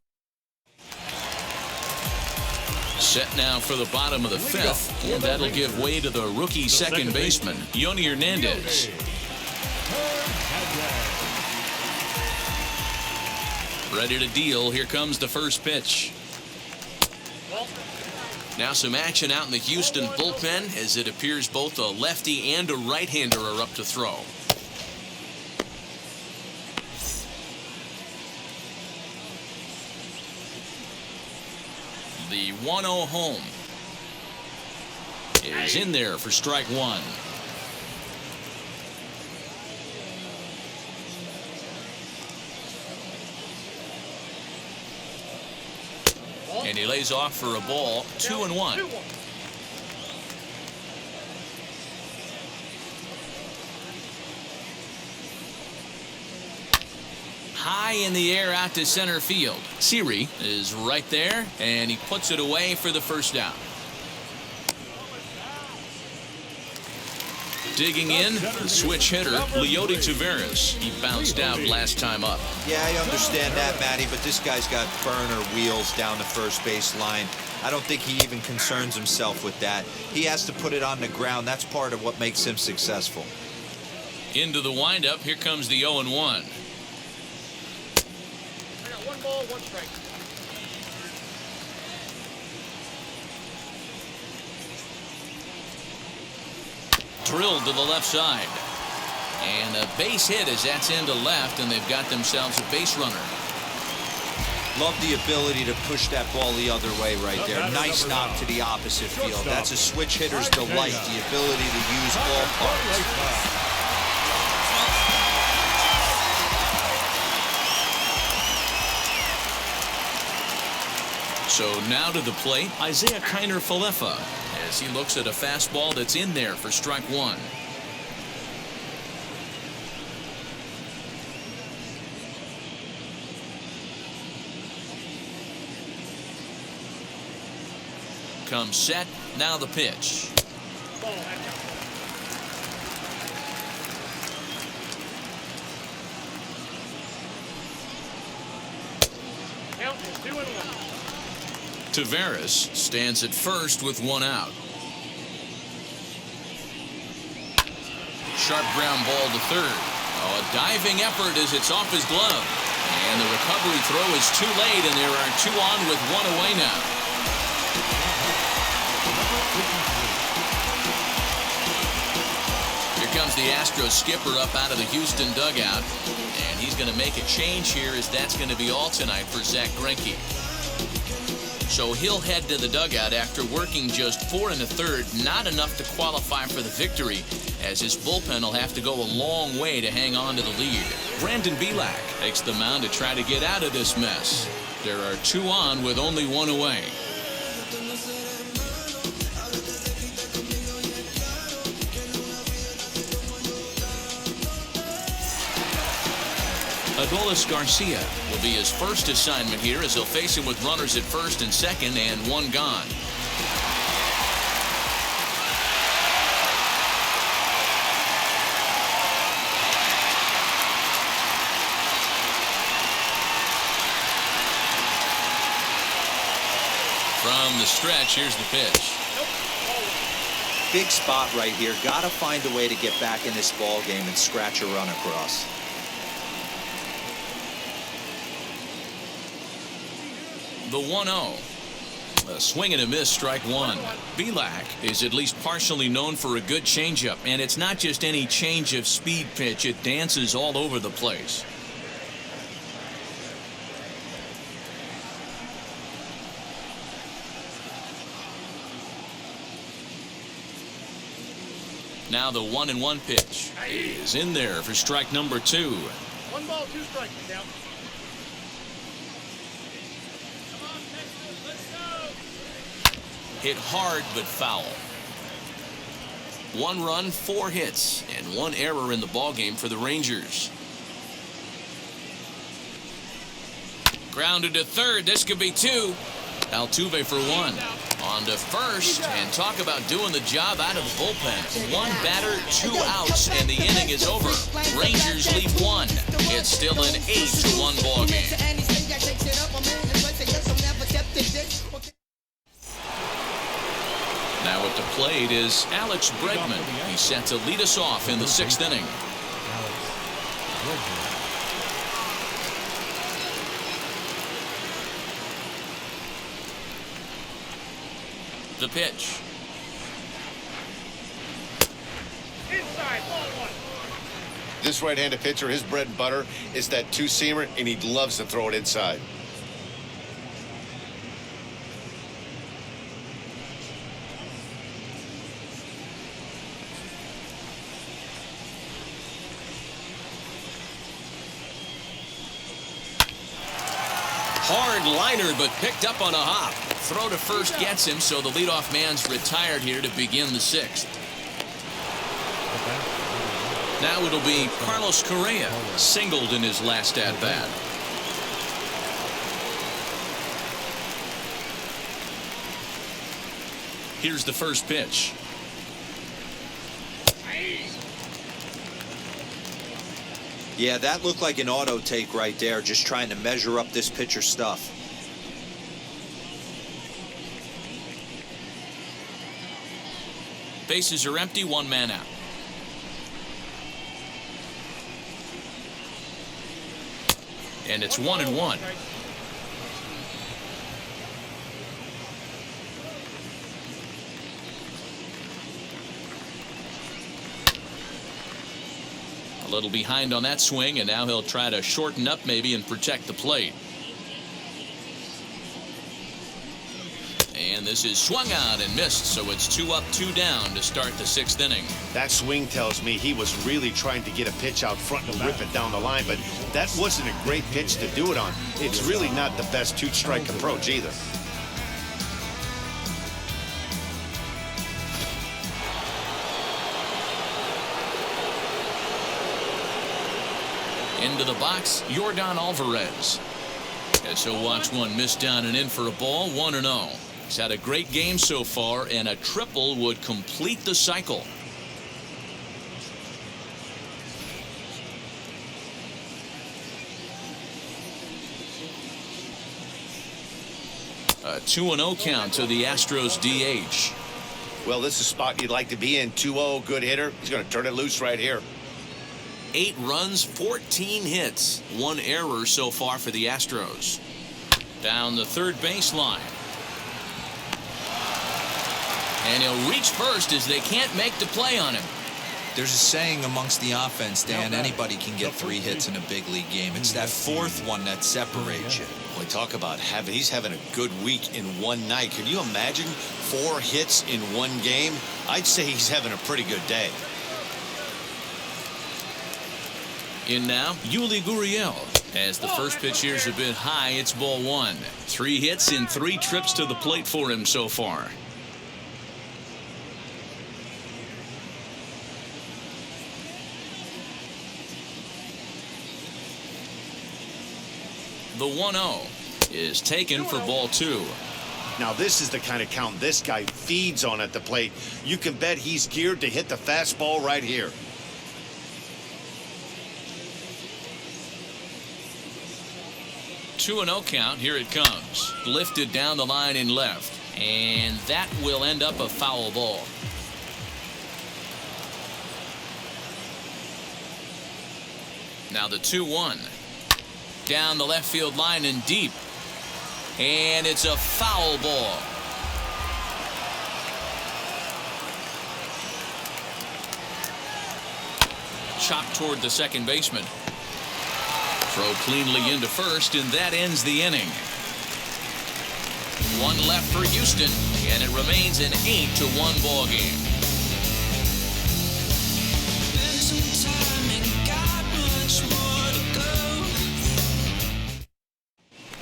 [SPEAKER 1] Set now for the bottom of the 5th, and that'll give way to the rookie second baseman, Yoni Hernandez. Ready to deal. Here comes the first pitch. Now some action out in the Houston bullpen as it appears both a lefty and a right-hander are up to throw. The 1-0 home is in there for strike 1. And he lays off for a ball. 2-1. High in the air out to center field. Siri is right there, and he puts it away for the first down. Digging in, the switch hitter, Leody Taveras. He bounced out last time up.
[SPEAKER 4] Yeah, I understand that, Matty, but this guy's got burner wheels down the first base line. I don't think he even concerns himself with that. He has to put it on the ground. That's part of what makes him successful.
[SPEAKER 1] Into the windup, here comes the 0-1.
[SPEAKER 5] I got 1 ball, 1 strike.
[SPEAKER 1] Drilled to the left side. And a base hit as that's into left, and they've got themselves a base runner.
[SPEAKER 4] Love the ability to push that ball the other way right there. Nice knock to the opposite field. That's a switch hitter's delight, the ability to use all parts.
[SPEAKER 1] So now to the plate, Isaiah Kiner-Falefa, as he looks at a fastball that's in there for strike 1. Comes set, now the pitch.
[SPEAKER 5] Ball, back up. Count is 2-1.
[SPEAKER 1] Taveras stands at first with 1 out. Sharp ground ball to third. Oh, a diving effort as it's off his glove. And the recovery throw is too late, and there are 2 on with 1 away now. Here comes the Astros skipper up out of the Houston dugout. And he's going to make a change here, as that's going to be all tonight for Zack Greinke. So he'll head to the dugout after working just 4 1/3, not enough to qualify for the victory, as his bullpen will have to go a long way to hang on to the lead. Brandon Bilak takes the mound to try to get out of this mess. There are 2 on with only 1 away. Adolis Garcia will be his first assignment here, as he'll face him with runners at first and second and 1 gone. From the stretch, here's the pitch.
[SPEAKER 4] Big spot right here. Got to find a way to get back in this ball game and scratch a run across.
[SPEAKER 1] The 1-0. A swing and a miss, strike 1. Bilak is at least partially known for a good changeup, and it's not just any change of speed pitch. It dances all over the place. Now the 1-1 pitch is in there for strike number 2.
[SPEAKER 5] 1 ball, 2 strikes. Down.
[SPEAKER 1] Hit hard but foul. 1 run, 4 hits, and 1 error in the ballgame for the Rangers. Grounded to third. This could be 2. Altuve for 1. On to first, and talk about doing the job out of the bullpen. 1 batter, 2 outs, and the inning is over. Rangers lead 1. It's still an 8-1 ballgame. Now at the plate is Alex Bregman. He's set to lead us off in the 6th inning. The pitch.
[SPEAKER 5] Inside, ball 1.
[SPEAKER 2] This right-handed pitcher, his bread and butter is that 2-seamer, and he loves to throw it inside.
[SPEAKER 1] Hard liner, but picked up on a hop. Throw to first gets him, so the leadoff man's retired here to begin the 6th. Now it'll be Carlos Correa, singled in his last at-bat. Here's the first pitch.
[SPEAKER 4] Yeah, that looked like an auto take right there, just trying to measure up this pitcher's stuff.
[SPEAKER 1] Bases are empty, one man out. And it's 1-1. A little behind on that swing, and now he'll try to shorten up maybe and protect the plate. And this is swung out and missed, so it's 2 up, 2 down to start the 6th inning.
[SPEAKER 2] That swing tells me he was really trying to get a pitch out front and rip it down the line, but that wasn't a great pitch to do it on. It's really not the best 2-strike approach either.
[SPEAKER 1] Into the box, Yordan Alvarez. As he'll watch one miss down and in for a ball, 1-0. He's had a great game so far, and a triple would complete the cycle. A 2-0 count to the Astros DH.
[SPEAKER 2] Well, this is a spot you'd like to be in. 2-0, good hitter. He's going to turn it loose right here.
[SPEAKER 1] 8 runs, 14 hits, 1 error so far for the Astros. Down the third baseline. And he'll reach first as they can't make the play on him.
[SPEAKER 4] There's a saying amongst the offense, Dan, anybody can get 3 hits in a big league game. It's that 4th one that separates you.
[SPEAKER 2] Boy, talk about he's having a good week in one night. Can you imagine 4 hits in one game? I'd say he's having a pretty good day.
[SPEAKER 1] In now, Yuli Gurriel. As the first pitch here's a bit high, it's ball 1. 3 hits in 3 trips to the plate for him so far. The 1-0 is taken for ball 2.
[SPEAKER 2] Now, this is the kind of count this guy feeds on at the plate. You can bet he's geared to hit the fastball right here.
[SPEAKER 1] Two 2-0 count. Here it comes. Lifted down the line in left. And that will end up a foul ball. Now the 2-1. Down the left field line and deep. And it's a foul ball. Chopped toward the second baseman. Throw cleanly into first, and that ends the inning. 1 left for Houston, and it remains an 8-1 ball game.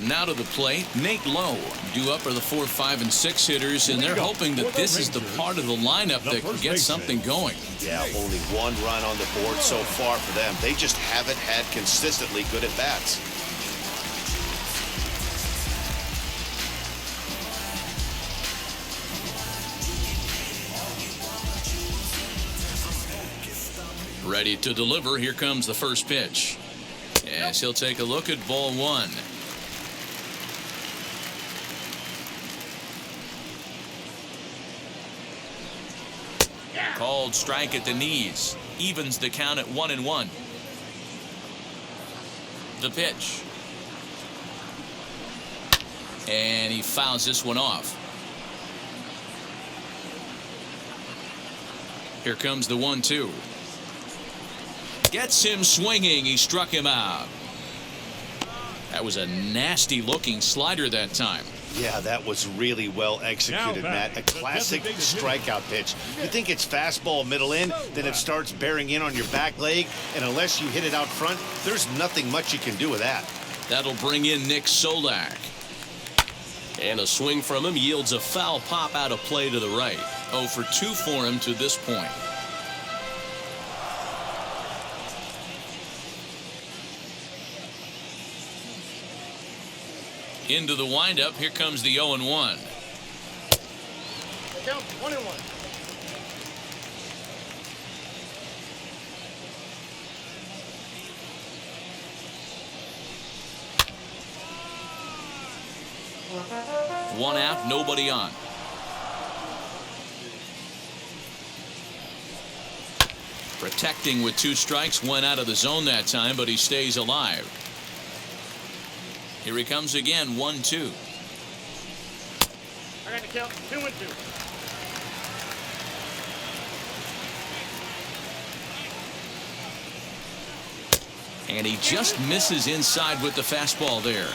[SPEAKER 1] Now to the plate, Nate Lowe. Due up are the 4, 5, and 6 hitters, and they're hoping that this is the part of the lineup that can get something going.
[SPEAKER 2] Yeah, only 1 run on the board so far for them. They just haven't had consistently good at-bats.
[SPEAKER 1] Ready to deliver. Here comes the first pitch. Yes, he'll take a look at ball 1. Called strike at the knees. Evens the count at 1-1. The pitch. And he fouls this one off. Here comes the 1-2. Gets him swinging. He struck him out. That was a nasty looking slider that time.
[SPEAKER 2] Yeah, that was really well executed, Matt. A classic strikeout pitch. You think it's fastball middle in, then it starts bearing in on your back leg, and unless you hit it out front, there's nothing much you can do with that.
[SPEAKER 1] That'll bring in Nick Solak. And a swing from him yields a foul pop out of play to the right. 0 for 2 for him to this point. Into the windup. Here comes the 0-1.
[SPEAKER 5] Count 1-1.
[SPEAKER 1] One out, nobody on. Protecting with 2 strikes, went out of the zone that time, but he stays alive. Here he comes again, 1-2.
[SPEAKER 5] I got the count 2-2.
[SPEAKER 1] And he just misses inside with the fastball there.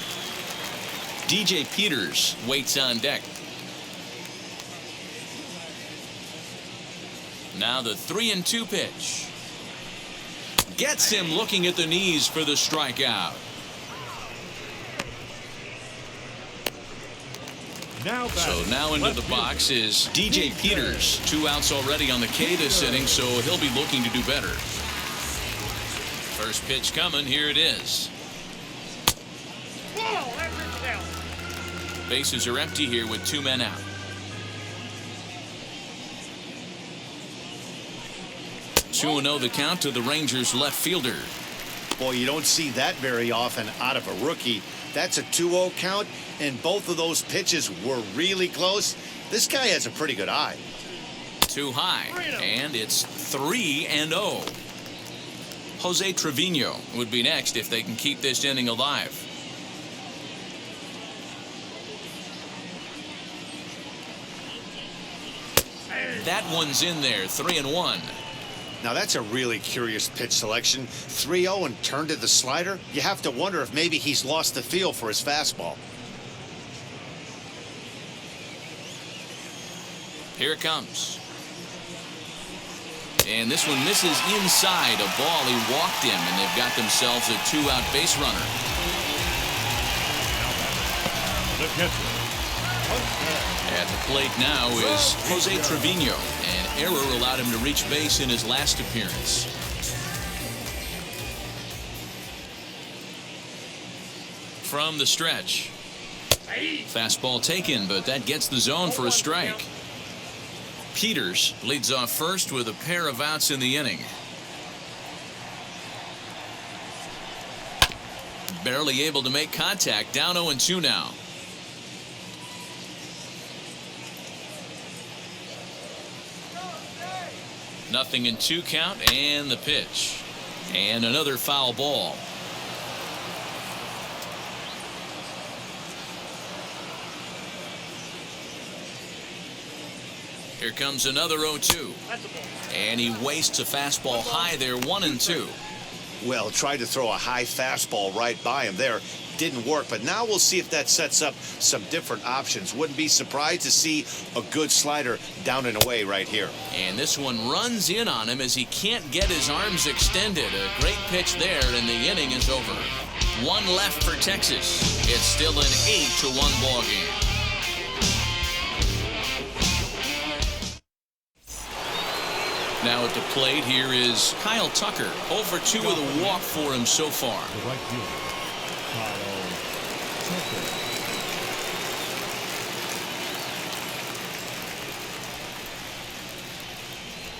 [SPEAKER 1] DJ Peters waits on deck. Now the 3-2 pitch. Gets him looking at the knees for the strikeout. So now into the box is DJ Peters. 2 outs already on the K this inning, so he'll be looking to do better. First pitch coming, here it is.
[SPEAKER 5] Whoa, that rips down.
[SPEAKER 1] Bases are empty here with 2 men out. 2-0 the count to the Rangers left fielder.
[SPEAKER 2] Boy, you don't see that very often out of a rookie. That's a 2-0 count, and both of those pitches were really close. This guy has a pretty good eye.
[SPEAKER 1] Too high, and it's 3-0. Jose Trevino would be next if they can keep this inning alive. That one's in there, 3-1.
[SPEAKER 2] Now that's a really curious pitch selection. 3-0 and turned to the slider. You have to wonder if maybe he's lost the feel for his fastball.
[SPEAKER 1] Here it comes. And this one misses inside a ball. He walked him, and they've got themselves a 2-out base runner.
[SPEAKER 3] The catcher.
[SPEAKER 1] At the plate now is Jose Trevino. An error allowed him to reach base in his last appearance. From the stretch. Fastball taken, but that gets the zone for a strike. Peters leads off first with a pair of outs in the inning. Barely able to make contact. Down 0-2 now. Nothing in 2 count, and the pitch. And another foul ball. Here comes another 0-2. And he wastes a fastball high there, 1-2.
[SPEAKER 2] Well, tried to throw a high fastball right by him there. Didn't work, but now we'll see if that sets up some different options. Wouldn't be surprised to see a good slider down and away right here.
[SPEAKER 1] And this one runs in on him as he can't get his arms extended. A great pitch there, and the inning is over. 1 left for Texas. It's still an 8-1 ball game. Now at the plate, here is Kyle Tucker. 0-2 with a walk for him so far.
[SPEAKER 3] The right fielder, Kyle Tucker.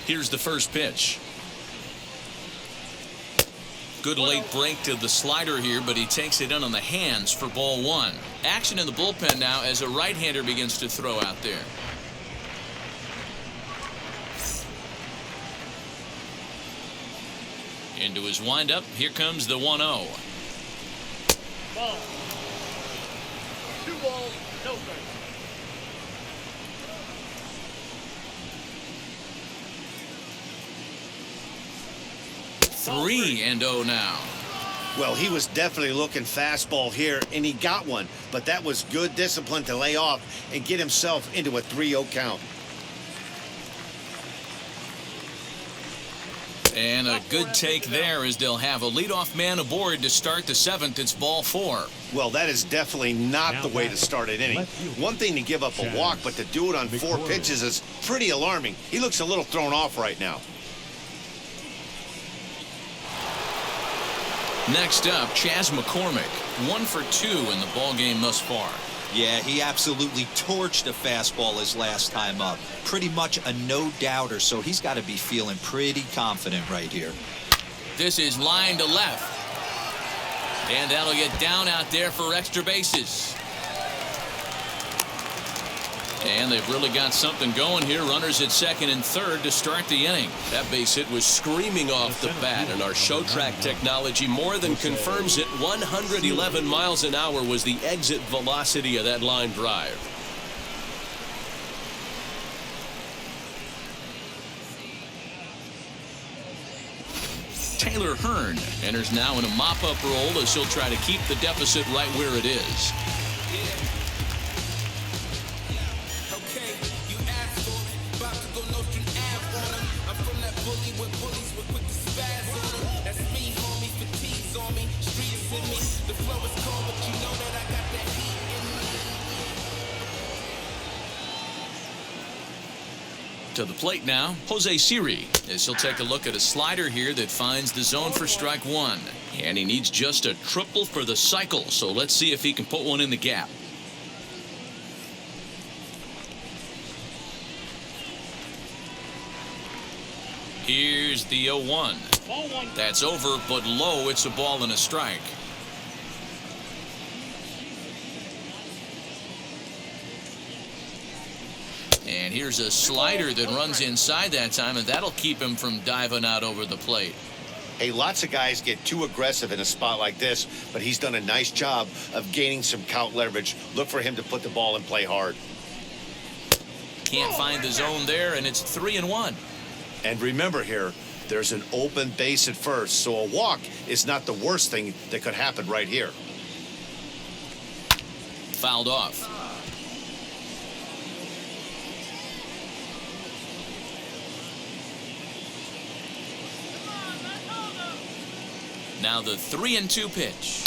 [SPEAKER 1] Here's the first pitch. Good late break to the slider here, but he takes it in on the hands for ball 1. Action in the bullpen now as a right-hander begins to throw out there. Into his windup, here comes the 1-0.
[SPEAKER 5] Ball. 2 balls, no strikes.
[SPEAKER 1] 3-0 now.
[SPEAKER 2] Well, he was definitely looking fastball here, and he got one. But that was good discipline to lay off and get himself into a 3-0 count.
[SPEAKER 1] And a good take there as they'll have a leadoff man aboard to start the 7th. It's ball 4.
[SPEAKER 2] Well, that is definitely not the way to start an inning. One thing to give up a walk, but to do it on 4 pitches is pretty alarming. He looks a little thrown off right now.
[SPEAKER 1] Next up, Chas McCormick. 1 for 2 in the ball game thus far.
[SPEAKER 4] Yeah, he absolutely torched a fastball his last time up. Pretty much a no-doubter, so he's got to be feeling pretty confident right here.
[SPEAKER 1] This is line to left. And that'll get down out there for extra bases. And they've really got something going here. Runners at second and third to start the inning.
[SPEAKER 8] That base hit was screaming off the bat, and our show track technology more than confirms it. 111 miles an hour was the exit velocity of that line drive.
[SPEAKER 1] Taylor Hearn enters now in a mop-up role as he'll try to keep the deficit right where it is. To the plate now, Jose Siri, as he'll take a look at a slider here that finds the zone for strike one. And he needs just a triple for the cycle, so let's see if he can put one in the gap. Here's the 0-1. That's over, but low. It's a ball and a strike. And here's a slider that runs inside that time, and that'll keep him from diving out over the plate.
[SPEAKER 2] Hey, lots of guys get too aggressive in a spot like this, but he's done a nice job of gaining some count leverage. Look for him to put the ball in play hard.
[SPEAKER 1] Can't find the zone there, and it's 3-1.
[SPEAKER 2] And remember here, there's an open base at first, so a walk is not the worst thing that could happen right here.
[SPEAKER 1] Fouled off. Now the 3-2 pitch.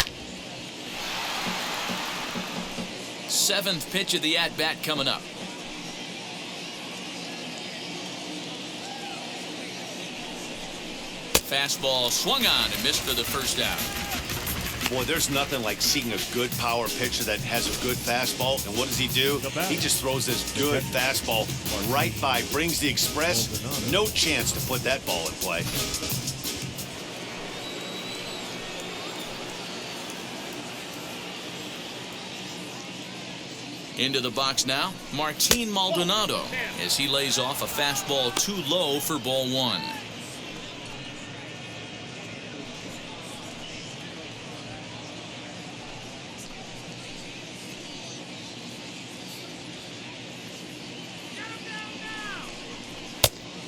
[SPEAKER 1] Seventh pitch of the at-bat coming up. Fastball swung on and missed for the first out.
[SPEAKER 2] Boy, there's nothing like seeing a good power pitcher that has a good fastball. And what does he do? He just throws this good fastball right by, brings the express. No chance to put that ball in play.
[SPEAKER 1] Into the box now, Martin Maldonado, as he lays off a fastball too low for ball one.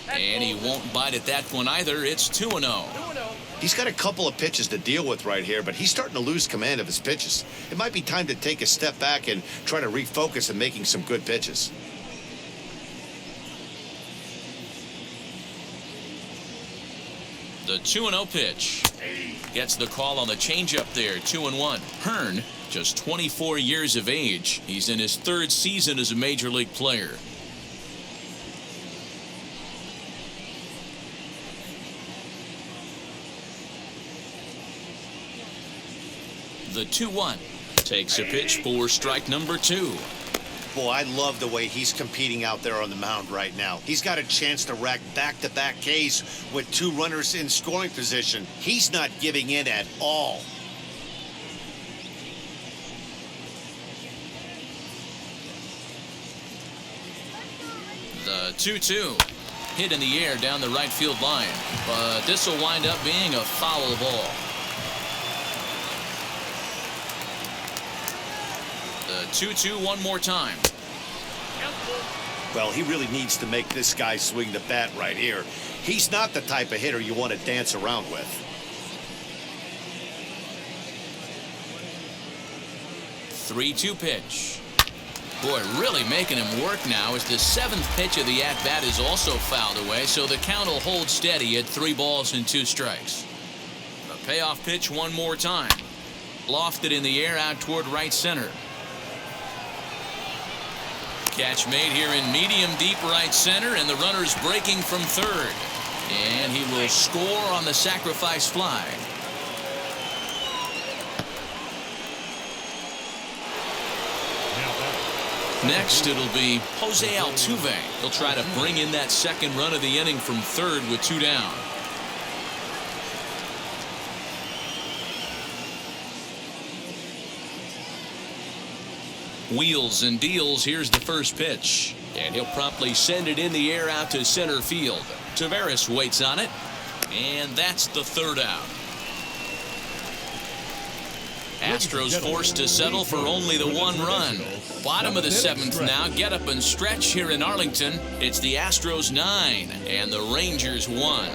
[SPEAKER 1] And he won't bite at that one either. It's 2-0.
[SPEAKER 2] He's got a couple of pitches to deal with right here, but he's starting to lose command of his pitches. It might be time to take a step back and try to refocus on making some good pitches.
[SPEAKER 1] The 2-0 pitch. Gets the call on the changeup there. 2-1. Hearn, just 24 years of age. He's in his third season as a major league player. The 2-1 takes a pitch for strike number 2.
[SPEAKER 2] Boy, I love the way he's competing out there on the mound right now. He's got a chance to rack back-to-back Ks with 2 runners in scoring position. He's not giving in at all.
[SPEAKER 1] The 2-2 hit in the air down the right field line, but this will wind up being a foul ball. The 2-2 one more time.
[SPEAKER 2] Well, he really needs to make this guy swing the bat right here. He's not the type of hitter you want to dance around with.
[SPEAKER 1] 3-2 pitch. Boy, really making him work now as the 7th pitch of the at-bat is also fouled away, so the count will hold steady at 3 balls and 2 strikes. The payoff pitch one more time. Lofted in the air out toward right center. Catch made here in medium deep right center, and the runner's breaking from third. And he will score on the sacrifice fly. Next, it'll be Jose Altuve. He'll try to bring in that second run of the inning from third with 2 down. Wheels and deals. Here's the first pitch. And he'll promptly send it in the air out to center field. Taveras waits on it. And that's the third out. Astros forced to settle for only the one run. Bottom of the seventh now. Get up and stretch here in Arlington. It's the Astros 9 and the Rangers 1.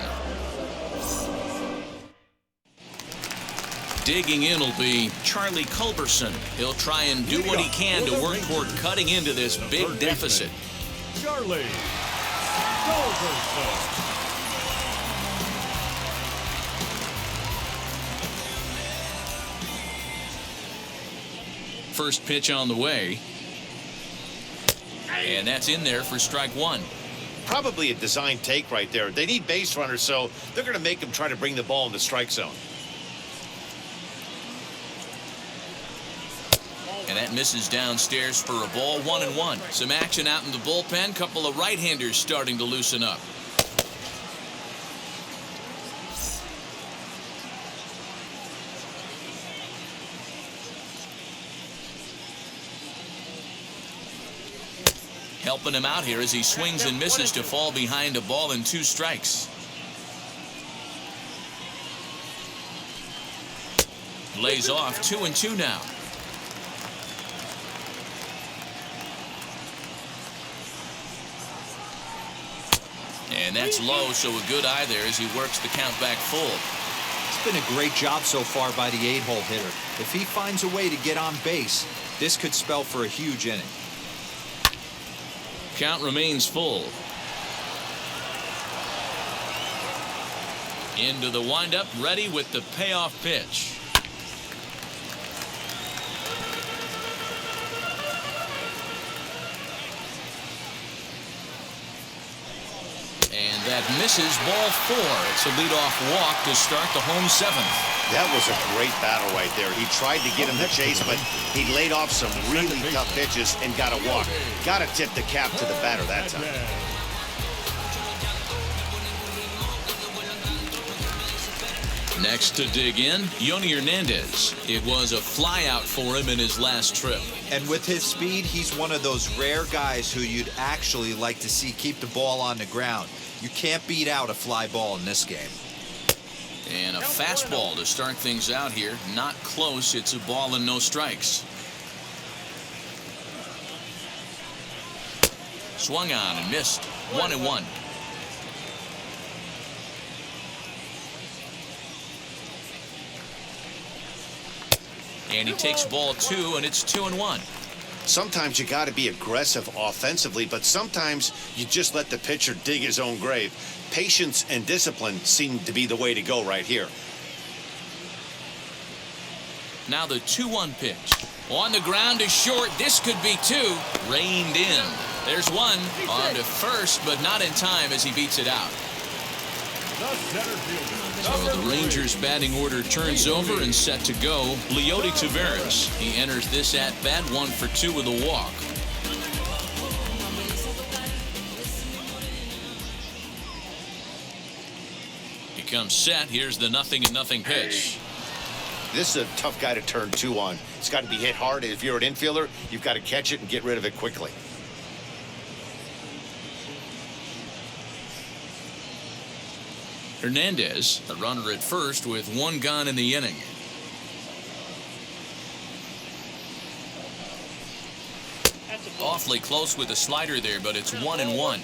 [SPEAKER 1] Digging in will be Charlie Culberson. He'll try and do what he can to work toward cutting into this big deficit.
[SPEAKER 3] Charlie Culberson.
[SPEAKER 1] First pitch on the way. And that's in there for strike one.
[SPEAKER 2] Probably a design take right there. They need base runners, so they're going to make them try to bring the ball in the strike zone.
[SPEAKER 1] And that misses downstairs for a ball. 1-1. Some action out in the bullpen. Couple of right-handers starting to loosen up. Helping him out here as he swings and misses to fall behind a ball and 2 strikes. Lays off. 2-2 now. And that's low, so a good eye there as he works the count back full.
[SPEAKER 4] It's been a great job so far by the 8-hole hitter. If he finds a way to get on base, this could spell for a huge inning.
[SPEAKER 1] Count remains full. Into the windup, ready with the payoff pitch. And that misses. Ball 4. It's a leadoff walk to start the home 7th.
[SPEAKER 2] That was a great battle right there. He tried to get him to chase, but he laid off some really tough pitches and got a walk. Got to tip the cap to the batter that time.
[SPEAKER 1] Next to dig in, Yoni Hernandez. It was a flyout for him in his last trip.
[SPEAKER 4] And with his speed, he's one of those rare guys who you'd actually like to see keep the ball on the ground. You can't beat out a fly ball in this game.
[SPEAKER 1] And a fastball to start things out here. Not close. It's a ball and no strikes. Swung on and missed. 1-1. And he takes ball 2, and it's 2-1.
[SPEAKER 2] Sometimes you got to be aggressive offensively, but sometimes you just let the pitcher dig his own grave. Patience and discipline seem to be the way to go right here.
[SPEAKER 1] Now the 2-1 pitch. On the ground to short. This could be 2. Reined in. There's 1. On to first, but not in time as he beats it out. So the Rangers batting order turns over and set to go. Leody Taveras. He enters this at-bat 1 for 2 with a walk. He comes set. Here's the 0-0 pitch.
[SPEAKER 2] This is a tough guy to turn 2 on. It's got to be hit hard. If you're an infielder, you've got to catch it and get rid of it quickly.
[SPEAKER 1] Hernandez, the runner at first with 1 gone in the inning. Awfully close with the slider there, but it's 1-1.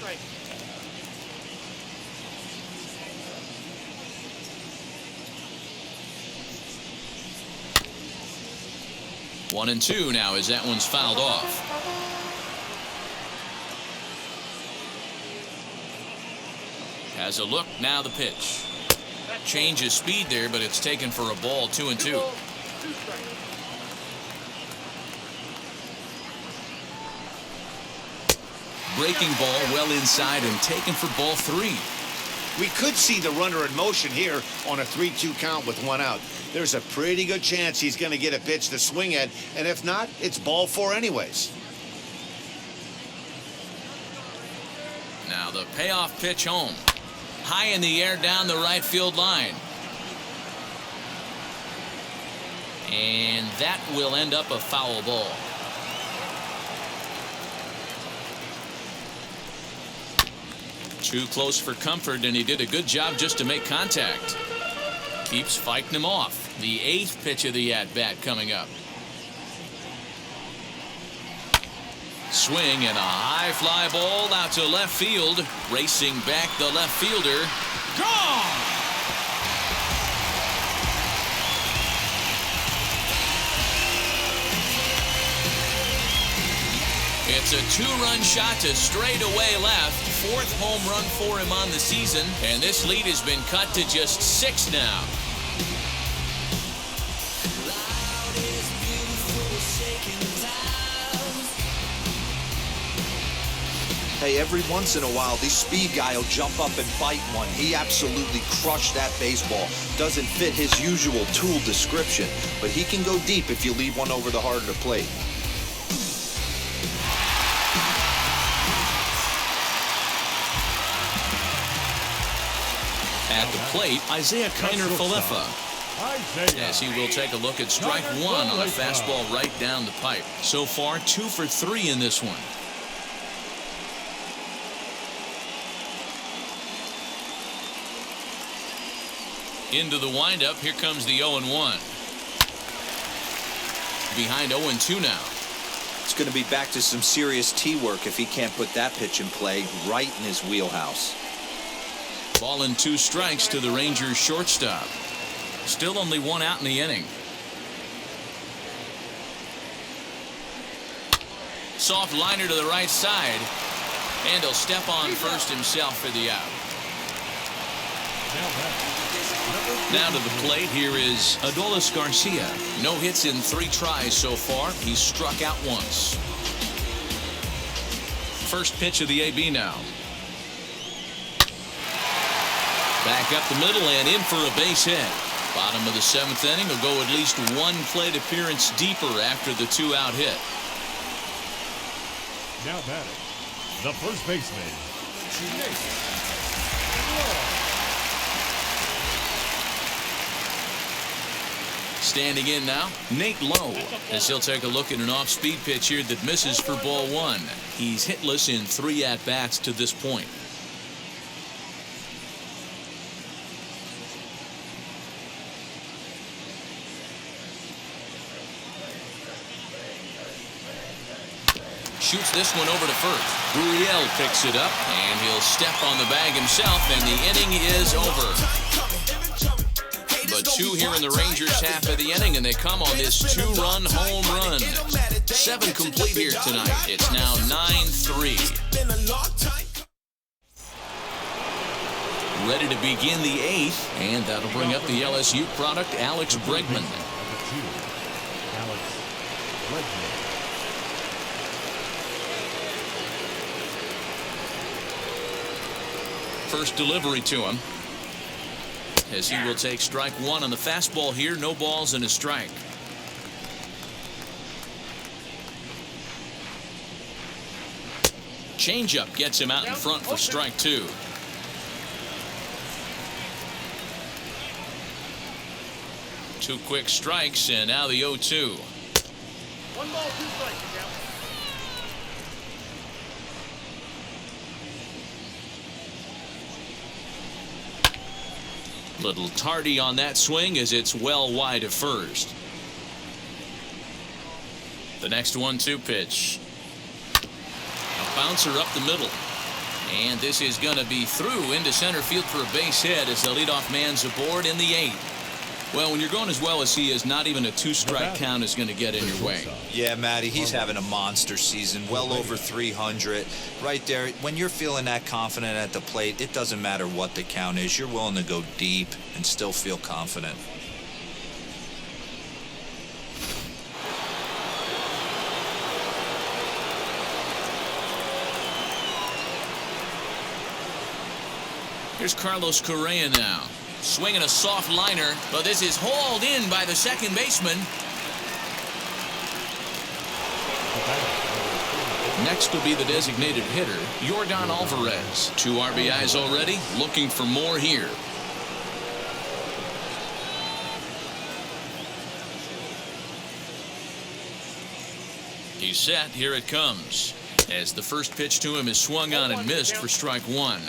[SPEAKER 1] One and 2 now as that one's fouled off. Has a look, now the pitch. Change of speed there, but it's taken for a ball. 2-2. Breaking ball well inside and taken for ball 3.
[SPEAKER 2] We could see the runner in motion here on a 3-2 count with 1 out. There's a pretty good chance he's going to get a pitch to swing at, and if not, it's ball 4 anyways.
[SPEAKER 1] Now the payoff pitch home. High in the air down the right field line. And that will end up a foul ball. Too close for comfort, and he did a good job just to make contact. Keeps fighting him off. The 8th pitch of the at-bat coming up. Swing and a high fly ball out to left field. Racing back the left fielder. Gone! It's a 2-run shot to straightaway left. 4th home run for him on the season, and this lead has been cut to just 6 now.
[SPEAKER 4] Hey, every once in a while, this speed guy will jump up and bite one. He absolutely crushed that baseball. Doesn't fit his usual tool description, but he can go deep if you leave one over the heart of the plate.
[SPEAKER 1] At the plate, Isaiah Kiner-Falefa, as he will take a look at strike 1 on a fastball right down the pipe. So far, 2 for 3 in this one. Into the windup, here comes the 0-1. Behind 0-2 now.
[SPEAKER 4] It's going to be back to some serious tee work if he can't put that pitch in play right in his wheelhouse.
[SPEAKER 1] Ball and 2 strikes to the Rangers shortstop. Still only 1 out in the inning. Soft liner to the right side, and he'll step on first himself for the out. Now to the plate, here is Adolis Garcia. No hits in 3 tries so far. He's struck out once. First pitch of the AB now. Back up the middle and in for a base hit. Bottom of the 7th inning will go at least 1 plate appearance deeper after the 2-out hit.
[SPEAKER 3] Now batting, the first baseman,
[SPEAKER 1] Standing in now, Nate Lowe, as he'll take a look at an off-speed pitch here that misses for ball 1. He's hitless in 3 at-bats to this point. Shoots this one over to first. Gurriel picks it up, and he'll step on the bag himself, and the inning is over. But 2 here in the Rangers half of the inning, and they come on this 2-run home run. 7 complete here tonight. It's now 9-3. Ready to begin the 8th, and that'll bring up the LSU product, Alex Bregman. First delivery to him, as he will take strike 1 on the fastball here. No balls and a strike. Changeup gets him out in front for strike 2. Two quick strikes, and now the 0-2.
[SPEAKER 5] 1 ball, 2 strikes.
[SPEAKER 1] Little tardy on that swing as it's well wide of first. The next 1-2 pitch. A bouncer up the middle. And this is going to be through into center field for a base hit as the leadoff man's aboard in the 8th. Well, when you're going as well as he is, not even a 2-strike count is going to get in your way.
[SPEAKER 4] Yeah, Matty, he's having a monster season, well over 300. Right there, when you're feeling that confident at the plate, it doesn't matter what the count is. You're willing to go deep and still feel confident.
[SPEAKER 1] Here's Carlos Correa now. Swinging a soft liner, but this is hauled in by the second baseman. Next will be the designated hitter, Yordan Alvarez. 2 RBIs already, looking for more here. He's set, here it comes. As the first pitch to him is swung on and missed for strike 1.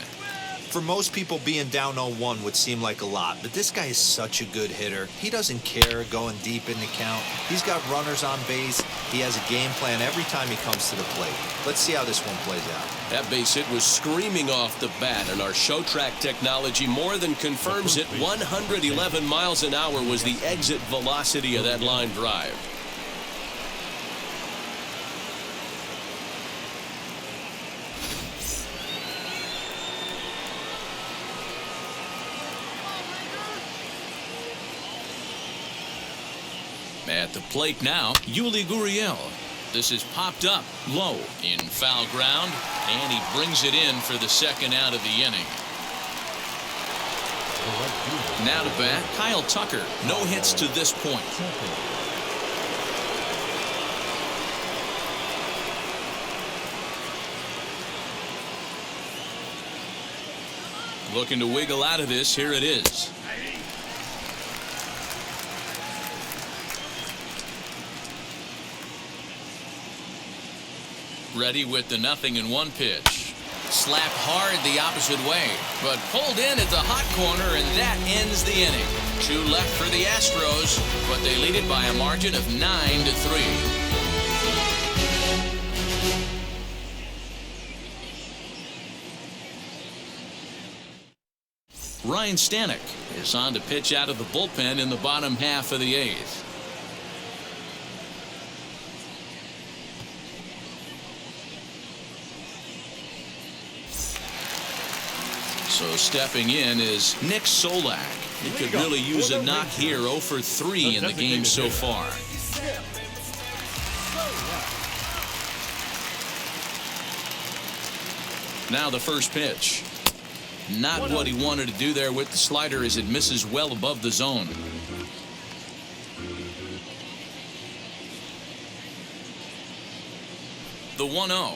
[SPEAKER 4] For most people, being down 0-1 would seem like a lot, but this guy is such a good hitter. He doesn't care going deep in the count. He's got runners on base. He has a game plan every time he comes to the plate. Let's see how this one plays out.
[SPEAKER 8] That base hit was screaming off the bat, and our show track technology more than confirms it. 111 miles an hour was the exit velocity of that line drive. At the plate now, Yuli Gurriel. This is popped up low in foul ground, and he brings it in for the second out of the inning. Now to bat, Kyle Tucker. No hits to this point. Looking to wiggle out of this. Here it is. Ready with the 0-1 pitch. Slapped hard the opposite way, but pulled in at the hot corner, and that ends the inning. 2 left for the Astros, but they lead it by a margin of 9-3. Ryan Stanek is on to pitch out of the bullpen in the bottom half of the 8th. So stepping in is Nick Solak. He could really use a knock here. 0 for 3 in the game so far. Now the first pitch. Not what he wanted to do there with the slider, as it misses well above the zone. The 1-0.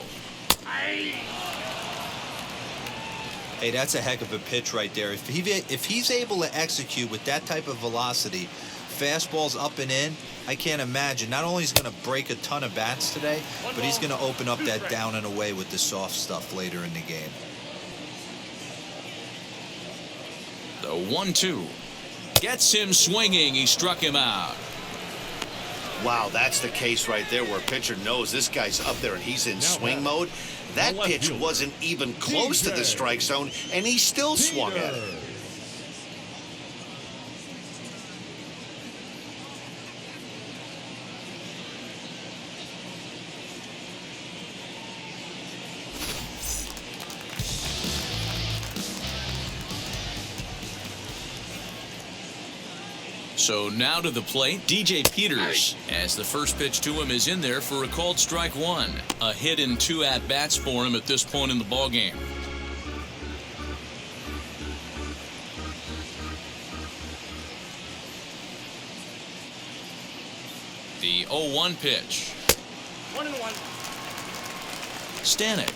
[SPEAKER 4] Hey, that's a heck of a pitch right there. If he's able to execute with that type of velocity, fastballs up and in, I can't imagine. Not only is he going to break a ton of bats today, but he's going to open up that down and away with the soft stuff later in the game.
[SPEAKER 8] The 1-2. Gets him swinging. He struck him out.
[SPEAKER 2] Wow, that's the case right there where a pitcher knows this guy's up there and he's in swing mode. That pitch wasn't even close to the strike zone, and he still swung at it.
[SPEAKER 8] So now to the plate, DJ Peters, as the first pitch to him is in there for a called strike 1. A hit and 2 at-bats for him at this point in the ballgame. The 0-1 pitch.
[SPEAKER 5] 1-1.
[SPEAKER 8] Stanek,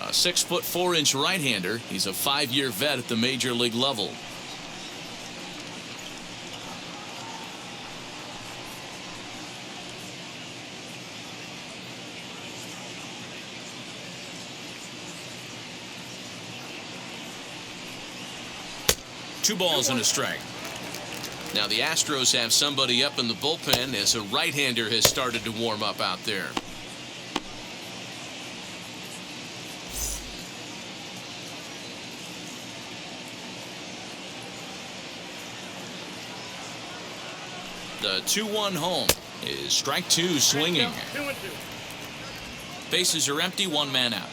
[SPEAKER 8] a 6'4" right-hander. He's a 5-year vet at the major league level. Two balls and a strike. Now the Astros have somebody up in the bullpen as a right-hander has started to warm up out there. The 2-1 home is strike 2 swinging.
[SPEAKER 5] 2-2.
[SPEAKER 8] Bases are empty, 1 man out.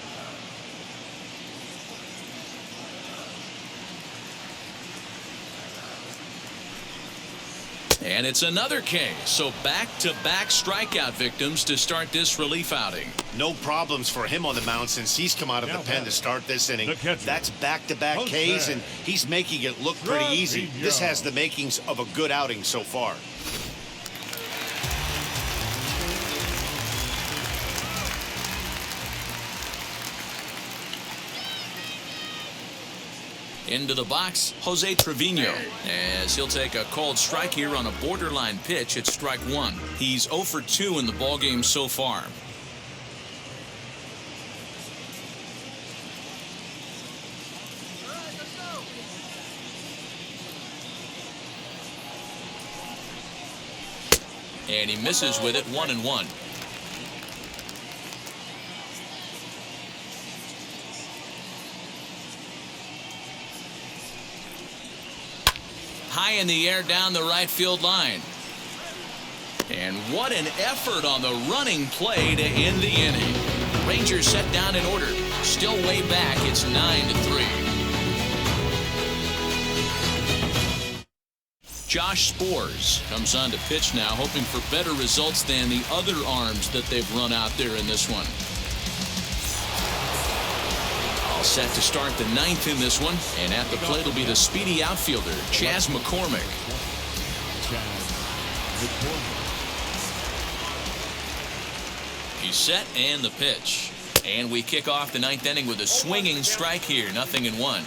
[SPEAKER 8] And it's another K. So back-to-back strikeout victims to start this relief outing.
[SPEAKER 2] No problems for him on the mound since he's come out of the pen to start this inning. That's back-to-back Ks, and he's making it look pretty easy. This has the makings of a good outing so far.
[SPEAKER 8] Into the box, Jose Trevino, as he'll take a called strike here on a borderline pitch at strike 1. He's 0 for 2 in the ballgame so far. And he misses with it, 1-1. High in the air down the right field line. And what an effort on the running play to end the inning. Rangers set down in order. Still way back. It's 9-3. Josh Spores comes on to pitch now, hoping for better results than the other arms that they've run out there in this one. All set to start the ninth in this one, and at the plate will be the speedy outfielder, Chas McCormick. He's set, and the pitch. And we kick off the ninth inning with a swinging strike here, 0-1.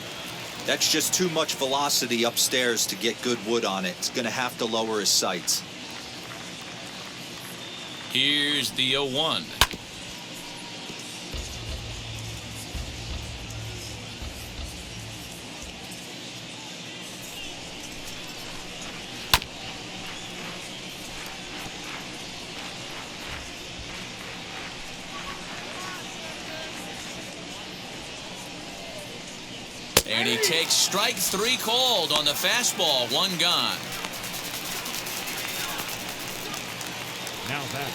[SPEAKER 4] That's just too much velocity upstairs to get good wood on it. It's going to have to lower his sights.
[SPEAKER 8] Here's the 0-1. And he takes strike 3 called on the fastball, 1 gone.
[SPEAKER 3] Now that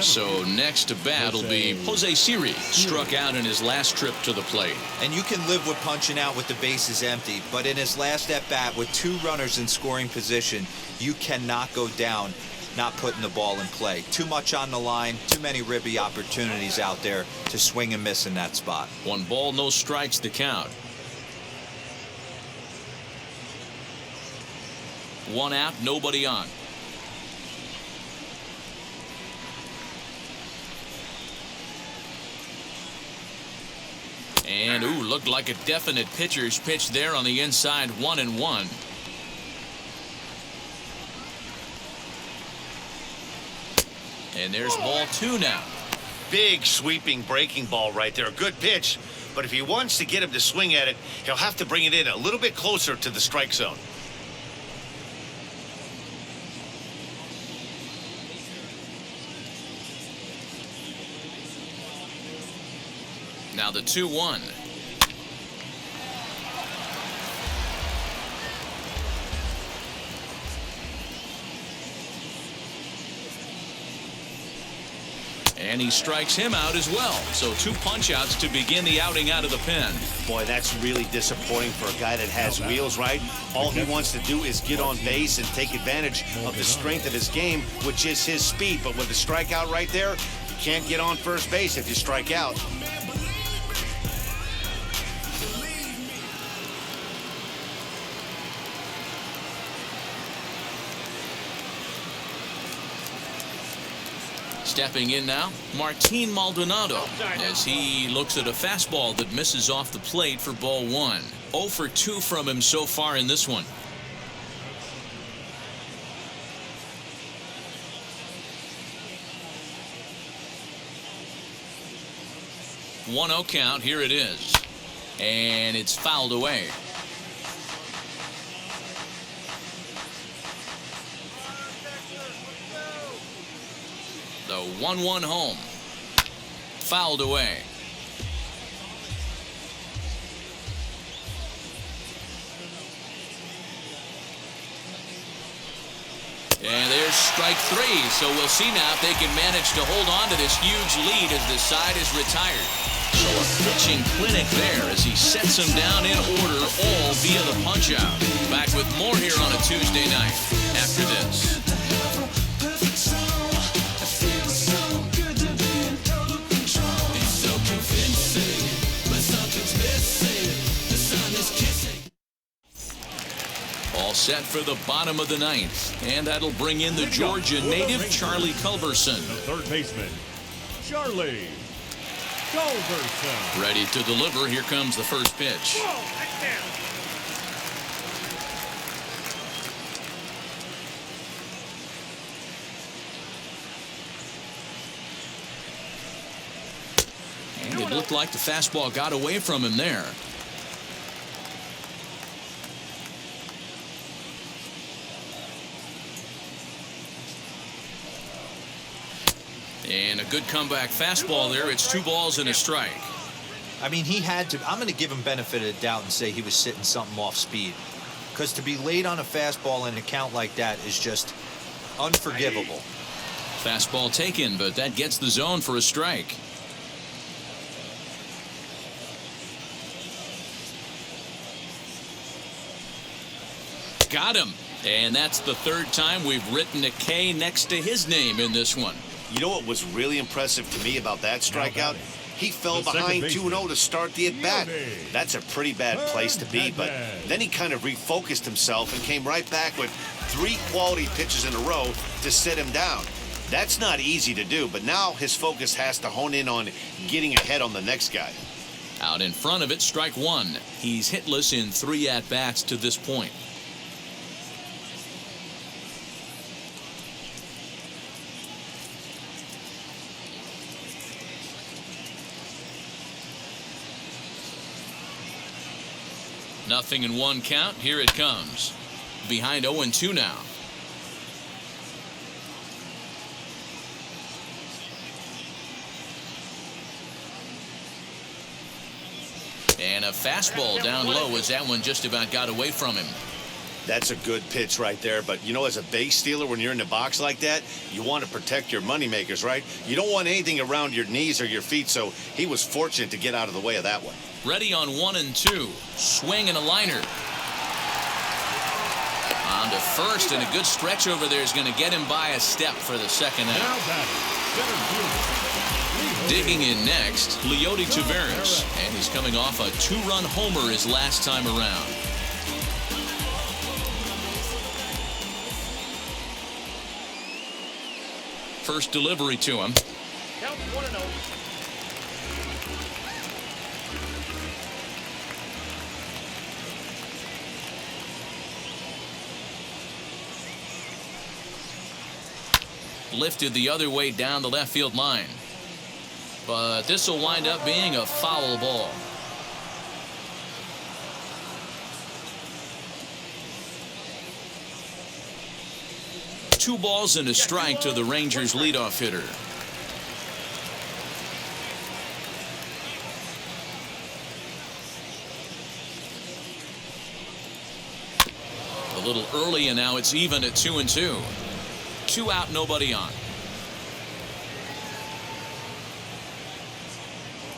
[SPEAKER 8] So next to bat will be Jose Siri, struck out in his last trip to the plate.
[SPEAKER 4] And you can live with punching out with the bases empty, but in his last at-bat with 2 runners in scoring position, you cannot go down not putting the ball in play. Too much on the line, too many ribby opportunities out there to swing and miss in that spot.
[SPEAKER 8] 1 ball, no strikes to count. 1 out, nobody on. And, looked like a definite pitcher's pitch there on the inside, 1-1. And there's ball 2 now.
[SPEAKER 2] Big sweeping breaking ball right there. Good pitch. But if he wants to get him to swing at it, he'll have to bring it in a little bit closer to the strike zone.
[SPEAKER 8] Now the 2-1. And he strikes him out as well. So 2 punch-outs to begin the outing out of the pen.
[SPEAKER 2] Boy, that's really disappointing for a guy that has wheels, right? All he wants to do is get on base and take advantage of the strength of his game, which is his speed. But with the strikeout right there, you can't get on first base if you strike out.
[SPEAKER 8] Stepping in now, Martin Maldonado, as he looks at a fastball that misses off the plate for ball 1. 0 for 2 from him so far in this one. One 0 count, here it is. And it's fouled away. The 1-1 home. Fouled away. And there's strike 3. So we'll see now if they can manage to hold on to this huge lead as the side is retired. So a pitching clinic there as he sets them down in order, all via the punch-out. Back with more here on a Tuesday night after this. All set for the bottom of the ninth, and that'll bring in the Georgia native Charlie Culberson.
[SPEAKER 3] The third baseman, Charlie Culberson.
[SPEAKER 8] Ready to deliver. Here comes the first pitch. And it looked like the fastball got away from him there. And a good comeback fastball there. It's 2 balls and a strike.
[SPEAKER 4] I mean, he had to. I'm going to give him benefit of the doubt and say he was sitting something off speed. Because to be late on a fastball in a count like that is just unforgivable.
[SPEAKER 8] Fastball taken, but that gets the zone for a strike. Got him. And that's the 3rd time we've written a K next to his name in this one.
[SPEAKER 2] You know what was really impressive to me about that strikeout? He fell behind 2-0 to start the at-bat. That's a pretty bad place to be, but then he kind of refocused himself and came right back with 3 quality pitches in a row to sit him down. That's not easy to do, but now his focus has to hone in on getting ahead on the next guy.
[SPEAKER 8] Out in front of it, strike 1. He's hitless in 3 at-bats to this point. Nothing in 1 count. Here it comes. Behind 0-2 now. And a fastball down low as that one just about got away from him.
[SPEAKER 2] That's a good pitch right there, but you know, as a base stealer, when you're in the box like that, you want to protect your moneymakers, right? You don't want anything around your knees or your feet, so he was fortunate to get out of the way of that one.
[SPEAKER 8] Ready on 1-2. Swing and a liner. On to first, and a good stretch over there is going to get him by a step for the 2nd out. Digging in next, Leody Taveras, and he's coming off a 2-run homer his last time around. First delivery to him.
[SPEAKER 5] Count 1-0.
[SPEAKER 8] Lifted the other way down the left field line. But this will wind up being a foul ball. Two balls and a strike to the Rangers leadoff hitter. A little early, and now it's even at 2-2. 2 out, nobody on.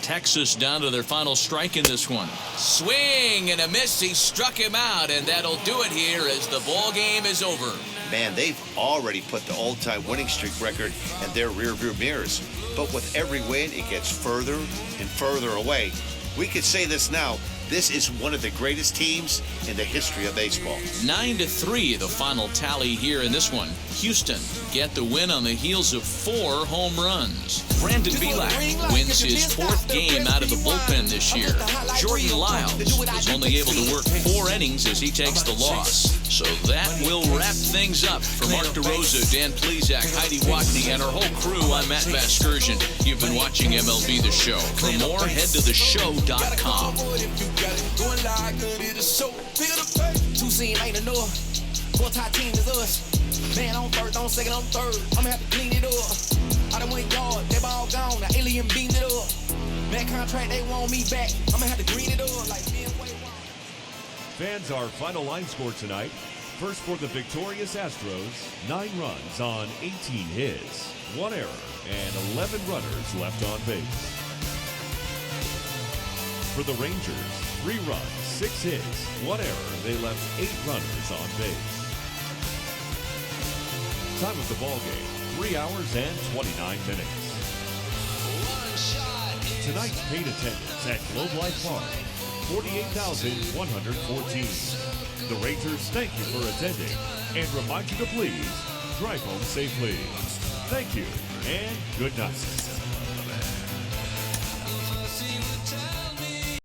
[SPEAKER 8] Texas down to their final strike in this one. Swing and a miss. He struck him out, and that'll do it here as the ball game is over.
[SPEAKER 2] Man, they've already put the all-time winning streak record in their rearview mirrors. But with every win, it gets further and further away. We could say this now. This is one of the greatest teams in the history of baseball.
[SPEAKER 8] 9-3, the final tally here in this one. Houston get the win on the heels of 4 home runs. Brandon Belak wins his 4th game out of the bullpen this year. Jordan Lyles is only able to work 4 innings as he takes the loss. So that will wrap things up. For Mark DeRosa, Dan Plesac, Heidi Watney, and our whole crew, I'm Matt Vasgersian. You've been watching MLB The Show. For more, head to theshow.com.
[SPEAKER 6] Two-seam ain't enough. 4-tie team is us. Man on first, on second, on third. I'ma have to clean it up. I done went yard, they ball gone. Now alien beamed it up. That contract, they want me back. I'ma have to green it up like me and Wade.
[SPEAKER 3] Fans, our final line score tonight. First for the victorious Astros, 9 runs on 18 hits, 1 error, and 11 runners left on base. For the Rangers, 3 runs, 6 hits, 1 error. They left 8 runners on base. Time of the ball game, 3 hours and 29 minutes. Tonight's paid attendance at Globe Life Park, 48,114. The Rangers thank you for attending and remind you to please drive home safely. Thank you and good night.